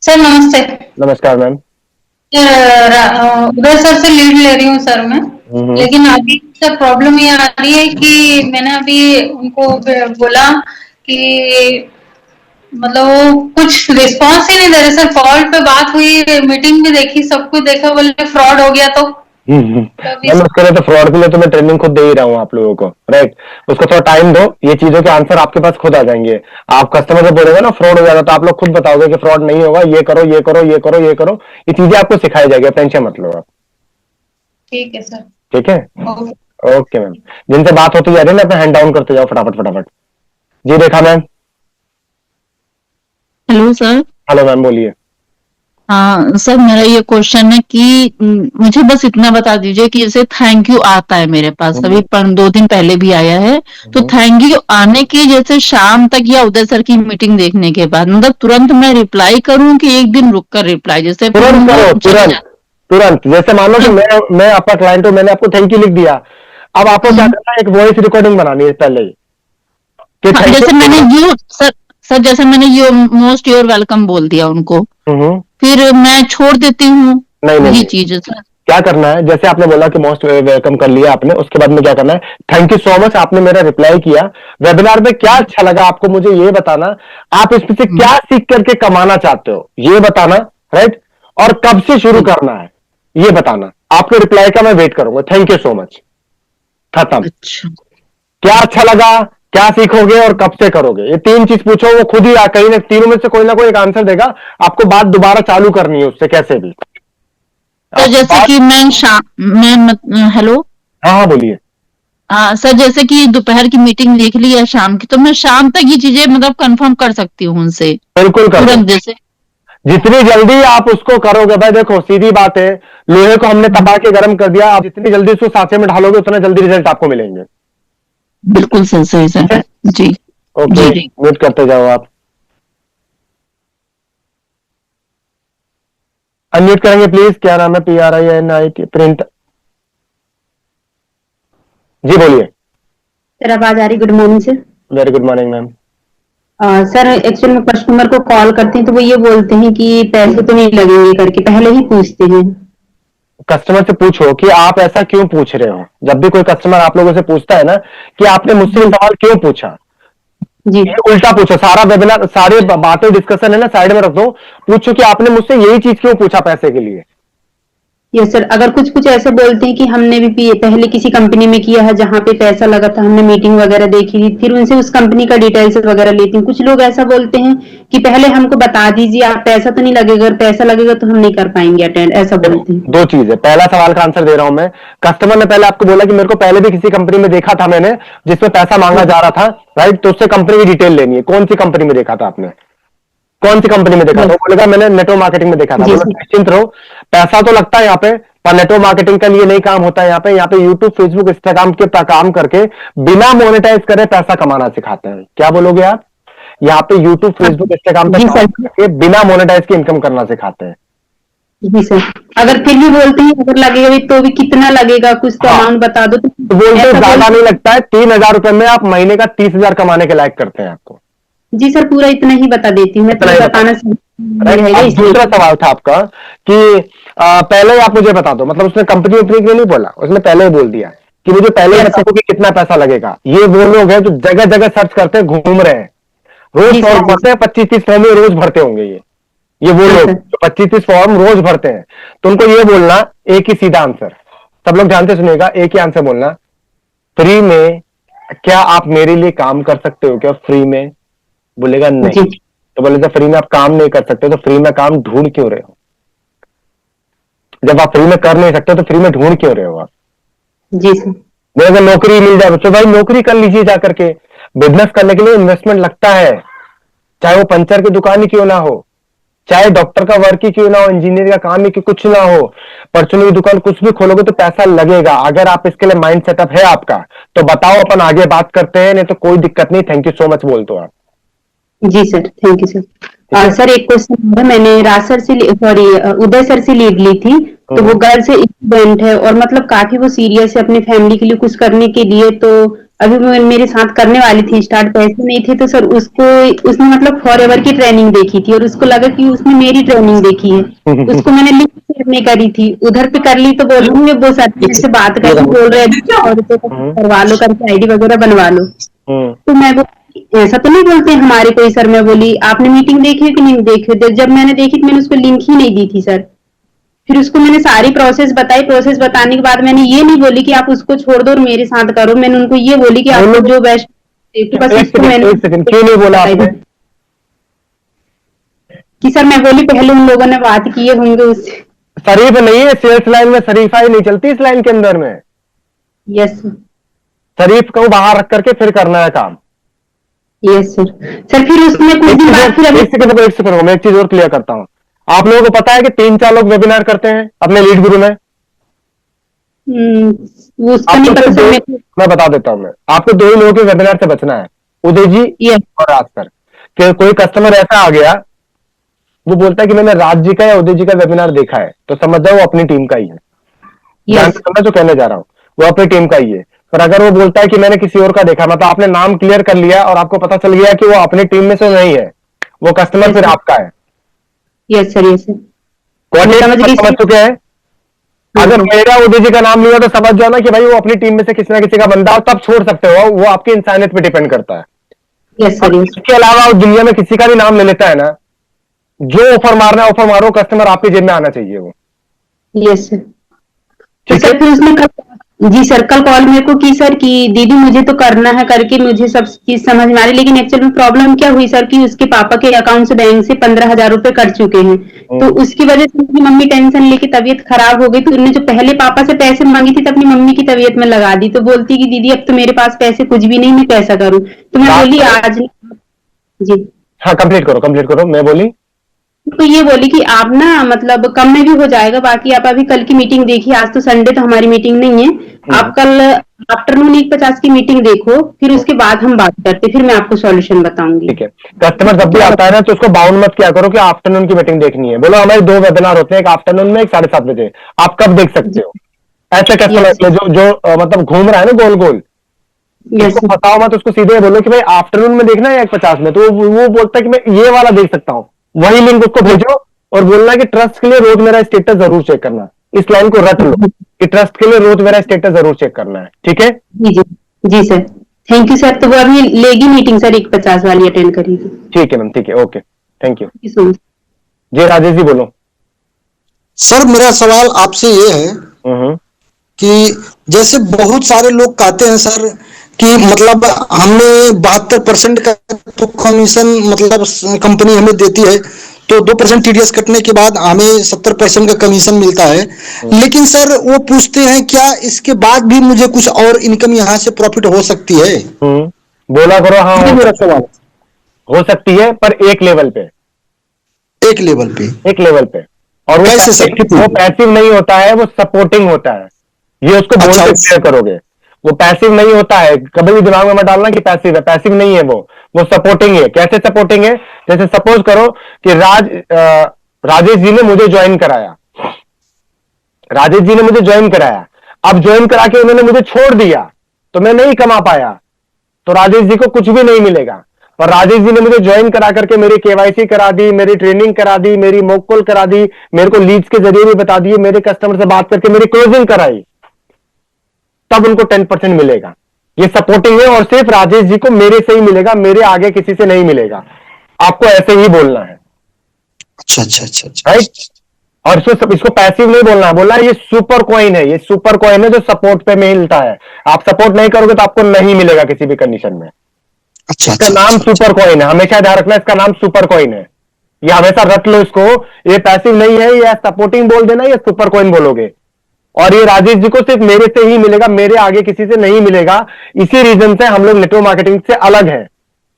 सर नमस्ते। नमस्कार मैम। उदय सर से लीड ले रही हूँ सर मैं, लेकिन अभी सर प्रॉब्लम ये आ रही है कि मैंने अभी उनको बोला कि मतलब वो कुछ रिस्पॉन्स ही नहीं दे रहे सर। कॉल पे बात हुई, मीटिंग भी देखी, सब कुछ देखा, बोले फ्रॉड हो गया। तो मैम उसके लिए तो फ्रॉड के लिए तो मैं ट्रेनिंग खुद दे ही रहा हूँ आप लोगों को, राइट? उसको थोड़ा टाइम दो, ये चीजों के आंसर आपके पास खुद आ जाएंगे। आप कस्टमर से बोलेंगे ना फ्रॉड हो जाएगा, तो आप लोग खुद बताओगे कि फ्रॉड नहीं होगा, ये करो ये करो ये करो ये करो, ये चीजें आपको सिखाई जाएगी, टेंशन मत लो आप। ठीक है सर। ठीक है, ओके मैम। जिनसे बात होती जा रही है ना, अपना हैंड डाउन करते जाओ फटाफट फटाफट। जी Rekha ma'am. Hello sir. Hello ma'am, बोलिए। हाँ सर, मेरा ये क्वेश्चन है कि मुझे बस इतना बता दीजिए कि जैसे थैंक यू आता है मेरे पास, अभी 2 दिन पहले भी आया है, तो थैंक यू आने के जैसे शाम तक या उदय सर की मीटिंग देखने के बाद मतलब तुरंत मैं रिप्लाई करूं कि एक दिन रुक कर रिप्लाई? जैसे तुरंत करो, तुरंत। जैसे मान लो कि मैं आपका क्लाइंट हूं, मैंने आपको थैंक यू लिख दिया, अब आपको क्या करना है, एक वॉइस रिकॉर्डिंग बनानी है पहले ही। जैसे मैंने यू सर जैसे मैंने यू मोस्ट योर वेलकम बोल दिया उनको, फिर मैं छोड़ देती हूँ। नहीं, ये चीज है सर। क्या करना है, जैसे आपने बोला कि मोस्ट वेलकम कर लिया आपने, उसके बाद में क्या करना है, थैंक यू सो मच, आपने मेरा रिप्लाई किया, वेबिनार में क्या अच्छा लगा आपको मुझे ये बताना, आप इसमें से क्या सीख करके कमाना चाहते हो ये बताना, राइट? और कब से शुरू करना है ये बताना। आपके रिप्लाई का मैं वेट करूंगा, थैंक यू सो मच, खत्म। क्या अच्छा लगा, क्या सीखोगे और कब से करोगे, ये 3 चीज पूछो, वो खुद ही कहीं ना तीनों में से कोई ना कोई एक आंसर देगा, आपको बात दोबारा चालू करनी है उससे कैसे भी। तो जैसे कि मैं हेलो। हाँ बोलिए। सर जैसे कि दोपहर की मीटिंग देख ली है शाम की, तो मैं शाम तक ये चीजें मतलब कंफर्म कर सकती हूँ उनसे? बिल्कुल कर, जैसे जितनी जल्दी आप उसको करोगे, भाई देखो सीधी बात है, लोहे को हमने तपा के गर्म कर दिया, आप जितनी जल्दी उसको सांचे में ढालोगे उतना जल्दी रिजल्ट आपको मिलेंगे। बिल्कुल सर, सही सर। जी ओके, म्यूट करते जाओ आप। अनम्यूट करेंगे प्लीज। क्या नाम है? PRINIT print. जी बोलिए। सर आवाज आ रही? Good morning sir. Very good morning ma'am. Sir actually में कस्टमर को कॉल करते हैं तो वो ये बोलते हैं कि पैसे तो नहीं लगेंगे करके, पहले ही पूछते हैं। कस्टमर से पूछो कि आप ऐसा क्यों पूछ रहे हो। जब भी कोई कस्टमर आप लोगों से पूछता है ना कि आपने मुझसे सवाल क्यों पूछा, जी उल्टा पूछो। सारा वेबिनार, सारी बातें डिस्कशन है ना साइड में रख दो, पूछो कि आपने मुझसे यही चीज क्यों पूछा पैसे के लिए। Yes sir. अगर कुछ कुछ ऐसे बोलते हैं कि हमने भी पहले किसी कंपनी में किया है जहाँ पे पैसा लगा था, हमने मीटिंग वगैरह देखी थी, फिर उनसे उस कंपनी का डिटेल्स वगैरह लेती हूँ। कुछ लोग ऐसा बोलते हैं कि पहले हमको बता दीजिए, आप पैसा तो नहीं लगेगा, अगर पैसा लगेगा तो हम नहीं कर पाएंगे अटेंड, ऐसा बोलते हैं। 2 चीज है। पहला सवाल का आंसर दे रहा हूं मैं। कस्टमर ने पहले आपको बोला कि मेरे को पहले भी किसी कंपनी में देखा था मैंने जिसमें पैसा मांगा जा रहा था, राइट? तो उससे कंपनी की डिटेल लेनी है। कौन सी कंपनी में देखा था आपने, कौन सी कंपनी में देखा था? बोलेगा मैंने नेटवर्क मार्केटिंग में देखा था। निश्चिंत रहो, पैसा तो लगता है यहाँ पे, पर नेटवर्क मार्केटिंग का लिए नहीं काम होता है। यहाँ पे यूट्यूब, फेसबुक, इंस्टाग्राम के काम करके बिना मोनेटाइज करे पैसा कमाना सिखाते हैं। क्या बोलोगे आप? यहाँ पे यूट्यूब, फेसबुक, इंस्टाग्राम पे काम करके बिना मोनेटाइज के इनकम करना सिखाते हैं। जी सर। अगर फिर भी बोलते हैं अगर लगेगा भी तो भी कितना लगेगा, कुछ तो अमाउंट बता दो। तो बोलते ज्यादा नहीं लगता है, 3000 रुपए में आप महीने का 30,000 कमाने के लायक करते हैं आपको। जी सर, पूरा इतना ही बता देती हूँ मैं, तो बताना रहेगा। दूसरा सवाल था आपका कि पहले आप मुझे बता दो, मतलब उसने कंपनी के लिए नहीं बोला, उसने पहले ही बोल दिया कि मुझे पहले ही बता दो कि कितना पैसा लगेगा। ये वो लोग हैं जो जगह जगह सर्च करते हैं, घूम रहे हैं, रोज फॉर्म भरते हैं, 25-30 फॉर्म रोज भरते होंगे ये वो लोग जो 25-30 फॉर्म रोज भरते हैं। तो उनको ये बोलना एक ही सीधा आंसर, सब लोग ध्यान से सुनिएगा, एक ही आंसर बोलना, फ्री में क्या आप मेरे लिए काम कर सकते हो क्या फ्री में? बोलेगा नहीं। तो बोले तो फ्री में आप काम नहीं कर सकते तो फ्री में काम ढूंढ क्यों रहे हो? जब आप फ्री में कर नहीं सकते तो फ्री में ढूंढ क्यों रहे हो आप? जी सर। अगर नौकरी मिल जाए तो भाई नौकरी कर लीजिए जाकर के। बिजनेस करने के लिए इन्वेस्टमेंट लगता है, चाहे वो पंचर की दुकान ही क्यों ना हो, चाहे डॉक्टर का वर्क ही क्यों ना हो, इंजीनियर का काम ही क्यों कुछ ना हो, परचून की दुकान कुछ भी खोलोगे तो पैसा लगेगा। अगर आप इसके लिए माइंड सेटअप है आपका तो बताओ, अपन आगे बात करते हैं, नहीं तो कोई दिक्कत नहीं। थैंक यू सो मच बोल दो आप। जी sir, thank you sir. Sir एक क्वेश्चन है, मैंने राज सर से सॉरी उदय सर से लीड ली थी, तो वो गर्ल से स्टूडेंट है और मतलब काफी वो सीरियस है अपनी फैमिली के लिए कुछ करने के लिए। तो अभी वो मेरे साथ करने वाली थी स्टार्ट, पैसे नहीं थे तो सर उसने मतलब फॉरएवर की ट्रेनिंग देखी थी और उसको लगा कि उसने मेरी ट्रेनिंग देखी है। उसको मैंने लिंक शेयर नहीं करी थी, उधर पे कर ली तो बोल रही वो सर से बात करके बोल रहे करवा लो करके आईडी वगैरह बनवा लो। तो मैं वो ऐसा तो नहीं बोलते हमारे कोई सर। मैं बोली आपने मीटिंग देखी है कि नहीं देखी? जब मैंने देखी तो मैंने उसको लिंक ही नहीं दी थी सर। फिर उसको मैंने सारी प्रोसेस बताई, प्रोसेस बताने के बाद मैंने ये नहीं बोली कि आप उसको छोड़ दो और मेरे साथ करो, मैंने उनको ये बोली कि आपको जो बेस्ट बस इसको मैंने क्यों नहीं बोला आपने? कि सर मैं बोली पहले उन लोगों ने बात किए होंगे उससे। शरीफ नहीं है सेल्स लाइन में, शरीफाई नहीं चलती इस लाइन के अंदर में। Yes sir. शरीफ को बाहर रख करके फिर करना है काम। Yes sir. सर फिर उसने कुछ दिन बाद फिर एक सेकंड मैं एक चीज और क्लियर करता हूँ। आप लोगों को पता है कि 3-4 लोग वेबिनार करते हैं अपने लीड गुरु में? मैं बता देता हूँ। मैं आपको 2 ही लोगों के वेबिनार से बचना है, उदय जी और राज सर। कि कोई कस्टमर ऐसा आ गया वो बोलता है कि मैंने राज जी का या उदय जी का वेबिनार देखा है, तो समझ जाओ वो अपनी टीम का ही है। मैं जो कहने जा रहा हूँ वो अपनी टीम का ही है। पर अगर वो बोलता है कि मैंने किसी और का देखा, मतलब आपने नाम क्लियर कर लिया और आपको पता चल गया कि वो अपनी टीम में से नहीं है, वो कस्टमर फिर आपका है। Yes sir, yes sir. समझ चुके हैं? अगर मेरा उदय जी का नाम लिया तो समझ जाओ ना कि भाई वो अपनी टीम में से किसी ना किसी का बंदा हो, तब छोड़ सकते हो। वो आपकी इंसानियत पे डिपेंड करता है। Yes sir. इसके अलावा दुनिया में किसी का भी नाम ले लेता है ना, जो ऑफर मारना है ऑफर मारो, कस्टमर आपकी जेब में आना चाहिए वो। Yes sir. तो सर फिर उसने जी सर कल कॉल मेरे को की सर कि दीदी मुझे तो करना है करके, मुझे सब चीज समझ में आ रही, लेकिन एक्चुअली में प्रॉब्लम क्या हुई सर कि उसके पापा के अकाउंट से बैंक से 15,000 रुपए कट चुके हैं। तो उसकी वजह से उनकी मम्मी टेंशन लेके तबीयत खराब हो गई। तो उन्होंने जो पहले पापा से पैसे मांगी थी तो अपनी मम्मी की तबीयत में लगा दी। तो बोलती कि दीदी अब तो मेरे पास पैसे कुछ भी नहीं, मैं कैसा करूँ? तो मैं बोली आज जी हाँ कंप्लीट करो। मैं बोली तो ये बोली कि आप ना मतलब कम में भी हो जाएगा, बाकी आप अभी कल की मीटिंग देखिए, आज तो संडे तो हमारी मीटिंग नहीं है, आप कल आफ्टरनून 1:50 की मीटिंग देखो, फिर उसके बाद हम बात करते, फिर मैं आपको सॉल्यूशन बताऊंगी। ठीक है। कस्टमर जब भी आता है ना तो उसको बाउंड मत किया करो कि आफ्टरनून की मीटिंग देखनी है। बोलो हमारे 2 वेबिनार होते हैं, एक आफ्टरनून में, एक 7:30 बजे, आप कब देख सकते हो। ऐसे कस्टमर जो मतलब घूम रहा है ना गोल गोल, उसको बताओ मत, उसको सीधे बोलो कि भाई आफ्टरनून में देखना है 1:50 में, तो वो बोलता है कि मैं ये वाला देख सकता हूँ, वही लिंक उसको भेजो और बोलना कि ट्रस्ट के लिए रोज मेरा स्टेटस जरूर चेक करना। इस लाइन को रट लो कि ट्रस्ट के लिए रोज मेरा स्टेटस जरूर चेक करना है। ठीक है जी सर, थैंक यू सर। तो वो अभी लेगी मीटिंग सर 1:50 वाली अटेंड करेगी। ठीक है मैम, ठीक है, ओके, थैंक यू। जी राजेश जी बोलो। सर मेरा सवाल आपसे ये है कि जैसे बहुत सारे लोग कहते हैं सर कि मतलब हमें 72% का तो कमीशन मतलब कंपनी हमें देती है, तो 2% टीडीएस कटने के बाद हमें 70% का कमीशन मिलता है। लेकिन सर वो पूछते हैं क्या इसके बाद भी मुझे कुछ और इनकम यहाँ से प्रॉफिट हो सकती है? बोला करो। हाँ मेरा सवाल हो सकती है, पर एक लेवल पे। और वो पैसिव नहीं होता है, वो सपोर्टिंग होता है। ये उसको बोल के क्लियर करोगे। वो पैसिव नहीं होता है, कभी भी दिमाग में मत डालना कि पैसिव है, पैसिव नहीं है वो सपोर्टिंग है। कैसे सपोर्टिंग है? जैसे सपोज करो कि राजेश जी ने मुझे ज्वाइन कराया, अब ज्वाइन करा के उन्होंने मुझे छोड़ दिया तो मैं नहीं कमा पाया, तो राजेश जी को कुछ भी नहीं मिलेगा। पर राजेश जी ने मुझे ज्वाइन करा करके मेरी केवाईसी करा दी, मेरी ट्रेनिंग करा दी, मेरी मॉक कॉल करा दी, मेरे को लीड्स के जरिए भी बता दिए, मेरे कस्टमर से बात करके मेरी क्लोजिंग कराई, तब उनको 10% मिलेगा। ये सपोर्टिंग है और सिर्फ राजेश जी को मेरे से ही मिलेगा, मेरे आगे किसी से नहीं मिलेगा। आपको ऐसे ही बोलना है। अच्छा। राइट। और इसको पैसिव नहीं बोलना है, बोलना है ये सुपर कॉइन है, ये सुपर कॉइन है जो सपोर्ट पे मिलता है। आप सपोर्ट नहीं करोगे तो आपको नहीं मिलेगा किसी भी कंडीशन में। इसका नाम सुपर कॉइन है, हमेशा ध्यान रखना, इसका नाम सुपर कॉइन है, ये हमेशा रट लो इसको। ये पैसिव नहीं है, ये सपोर्टिंग बोल देना, ये सुपर कॉइन बोलोगे। और ये राजेश जी को सिर्फ मेरे से ही मिलेगा, मेरे आगे किसी से नहीं मिलेगा। इसी रीजन से हम लोग नेटवर्क मार्केटिंग से अलग है।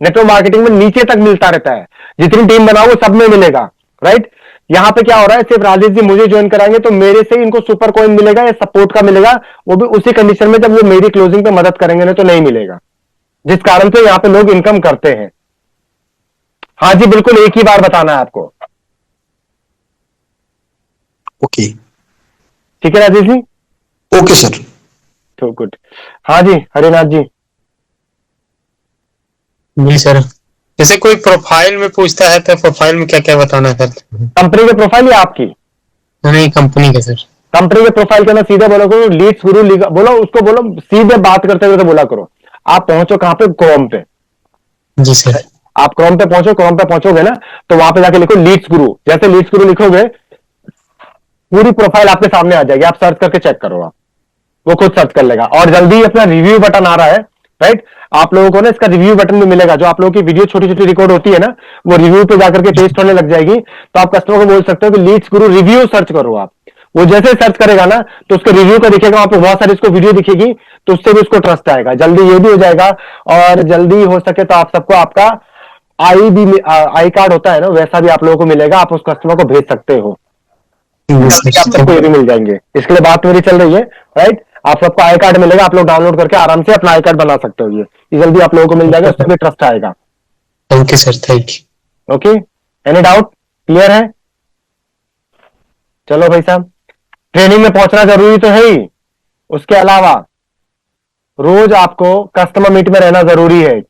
नेटवर्क मार्केटिंग में नीचे तक मिलता रहता है, जितनी टीम बनाओ वो सब में मिलेगा, राइट। यहां पे क्या हो रहा है, सिर्फ राजेश जी मुझे ज्वाइन कराएंगे तो मेरे से इनको सुपर कॉइन मिलेगा या सपोर्ट का मिलेगा, वो भी उसी कंडीशन में जब वो मेरी क्लोजिंग पे मदद करेंगे, नहीं तो नहीं मिलेगा, जिस कारण से यहां पे लोग इनकम करते हैं। हाँ जी बिल्कुल, एक ही बार बताना है आपको। ओके ठीक है राजेश जी, ओके सर, तो गुड। हाँ जी हरिनाथ जी। जी सर, जैसे कोई प्रोफाइल में पूछता है तो प्रोफाइल में क्या क्या बताना है सर? कंपनी के प्रोफाइल या आपकी? नहीं, कंपनी के सर। कंपनी के प्रोफाइल के अंदर सीधे बोलो करो लीड्स गुरु बोलो, उसको बोलो सीधे बात करते हुए तो बोला करो। आप पहुंचो कहां पे? क्रोम पे। जी सर। आप क्रोम पे पहुंचो, क्रोम पे पहुंचोगे ना तो वहां पे जाके लिखो लीड्स गुरु। जैसे लीड्स गुरु लिखोगे पूरी प्रोफाइल आपके सामने आ जाएगी, आप सर्च करके चेक करो, आप वो खुद सर्च कर लेगा। और जल्दी ही अपना रिव्यू बटन आ रहा है, राइट। आप लोगों को ना इसका रिव्यू बटन भी मिलेगा, जो आप लोगों की वीडियो छोटी छोटी रिकॉर्ड होती है ना, वो रिव्यू पे जाकर के पेस्ट होने लग जाएगी। तो आप कस्टमर को बोल सकते हो कि लीड्स गुरु रिव्यू सर्च करो। आप वो जैसे सर्च करेगा ना तो उसके रिव्यू का दिखेगा, वहां पे बहुत सारी उसको वीडियो दिखेगी, तो उससे भी उसको ट्रस्ट आएगा। जल्दी ये भी हो जाएगा, और जल्दी हो सके तो आप सबको आपका आई कार्ड होता है ना, वैसा भी आप लोगों को मिलेगा, आप उस कस्टमर को भेज सकते हो। आप सबको ये भी मिल जाएंगे, इसके लिए बात मेरी चल रही है, राइट। आप सबको आई कार्ड मिलेगा, आप लोग डाउनलोड करके आराम से अपना आई कार्ड बना सकते हो। ये जल्दी आप लोगों को मिल जाएगा, उससे भी ट्रस्ट आएगा। Thank you sir, thank you. Okay, any doubt? Clear है? चलो भाई साहब, ट्रेनिंग में पहुंचना जरूरी तो है ही, उसके अलावा रोज आपको कस्टमर मीट में रहना जरूरी है,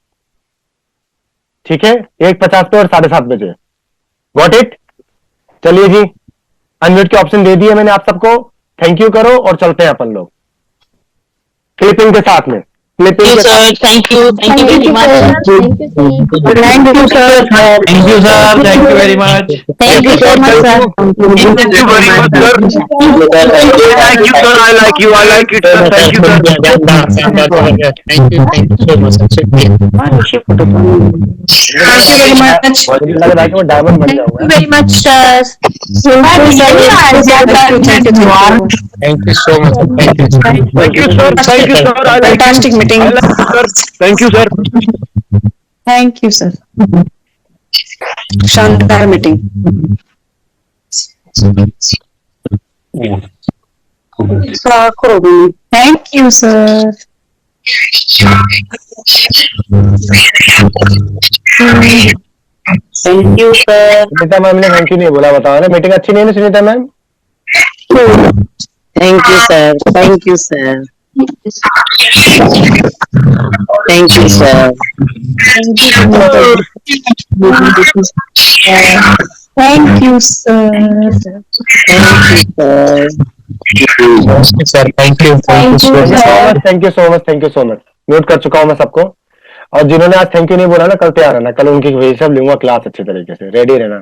ठीक है। 1:50 पे और 7:30 बजे। Got it? चलिए जी, अनम्यूट के ऑप्शन दे दिए मैंने आप सबको। थैंक यू करो और चलते हैं अपन लोग क्लिपिंग के साथ में। क्लिपिंग के साथ। Thank you very much. Thank you sir, thank you sir, thank you very much. Thank you so much sir. Thank you very much sir. Thank you sir, I like you, I like it sir, thank you sir. Thank you so much sir. लग रहा है कि मैं diamond बन जाऊंगा। Very much sir. Thank you so much, thank you. Thank you sir, thank you sir, I like fantastic meeting. Sir, thank you sir. Thank you sir, शानदार मीटिंग। Thank you sir. Thank you sir. Sunita ma'am ने thank you नहीं बोला, बताओ ना, meeting अच्छी नहीं है ना Sunita ma'am? Thank you sir, thank you sir, thank you sir, thank you sir, sir thank you, thank you so much, thank you so much, thank you so much. Mute कर चुका हूं मैं सबको। और जिन्होंने आज थैंक यू नहीं बोला ना, कल तैयार रहना, कल उनकी हिसाब लूंगा क्लास अच्छे तरीके से, रेडी रहना।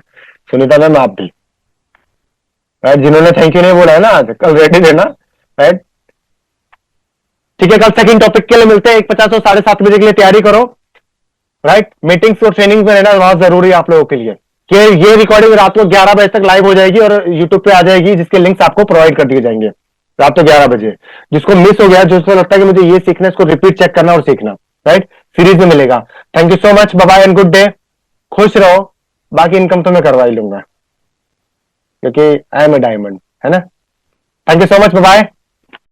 सुनीता मैम आप भी, राइट। जिन्होंने थैंक यू नहीं बोला है ना आज, कल रेडी रहना, राइट। ठीक है, कल सेकंड टॉपिक के लिए मिलते हैं 1:50 और 7:30 बजे के लिए तैयारी करो, राइट। मीटिंग्स और ट्रेनिंग में रहना बहुत जरूरी है आप लोगों के लिए। कि ये रिकॉर्डिंग रात को 11 बजे तक लाइव हो जाएगी और यूट्यूब पे आ जाएगी, जिसके लिंक्स आपको प्रोवाइड कर दिए जाएंगे रात को 11 बजे। जिसको मिस हो गया, जिसको लगता है कि मुझे ये सीखना है, इसको रिपीट चेक करना और सीखना, राइट, सीरीज में मिलेगा। Thank you so much, bye bye and good day. खुश रहो, बाकी इनकम तो मैं करवा ही लूंगा क्योंकि आई एम ए डायमंड, है ना। Thank you so much, bye bye.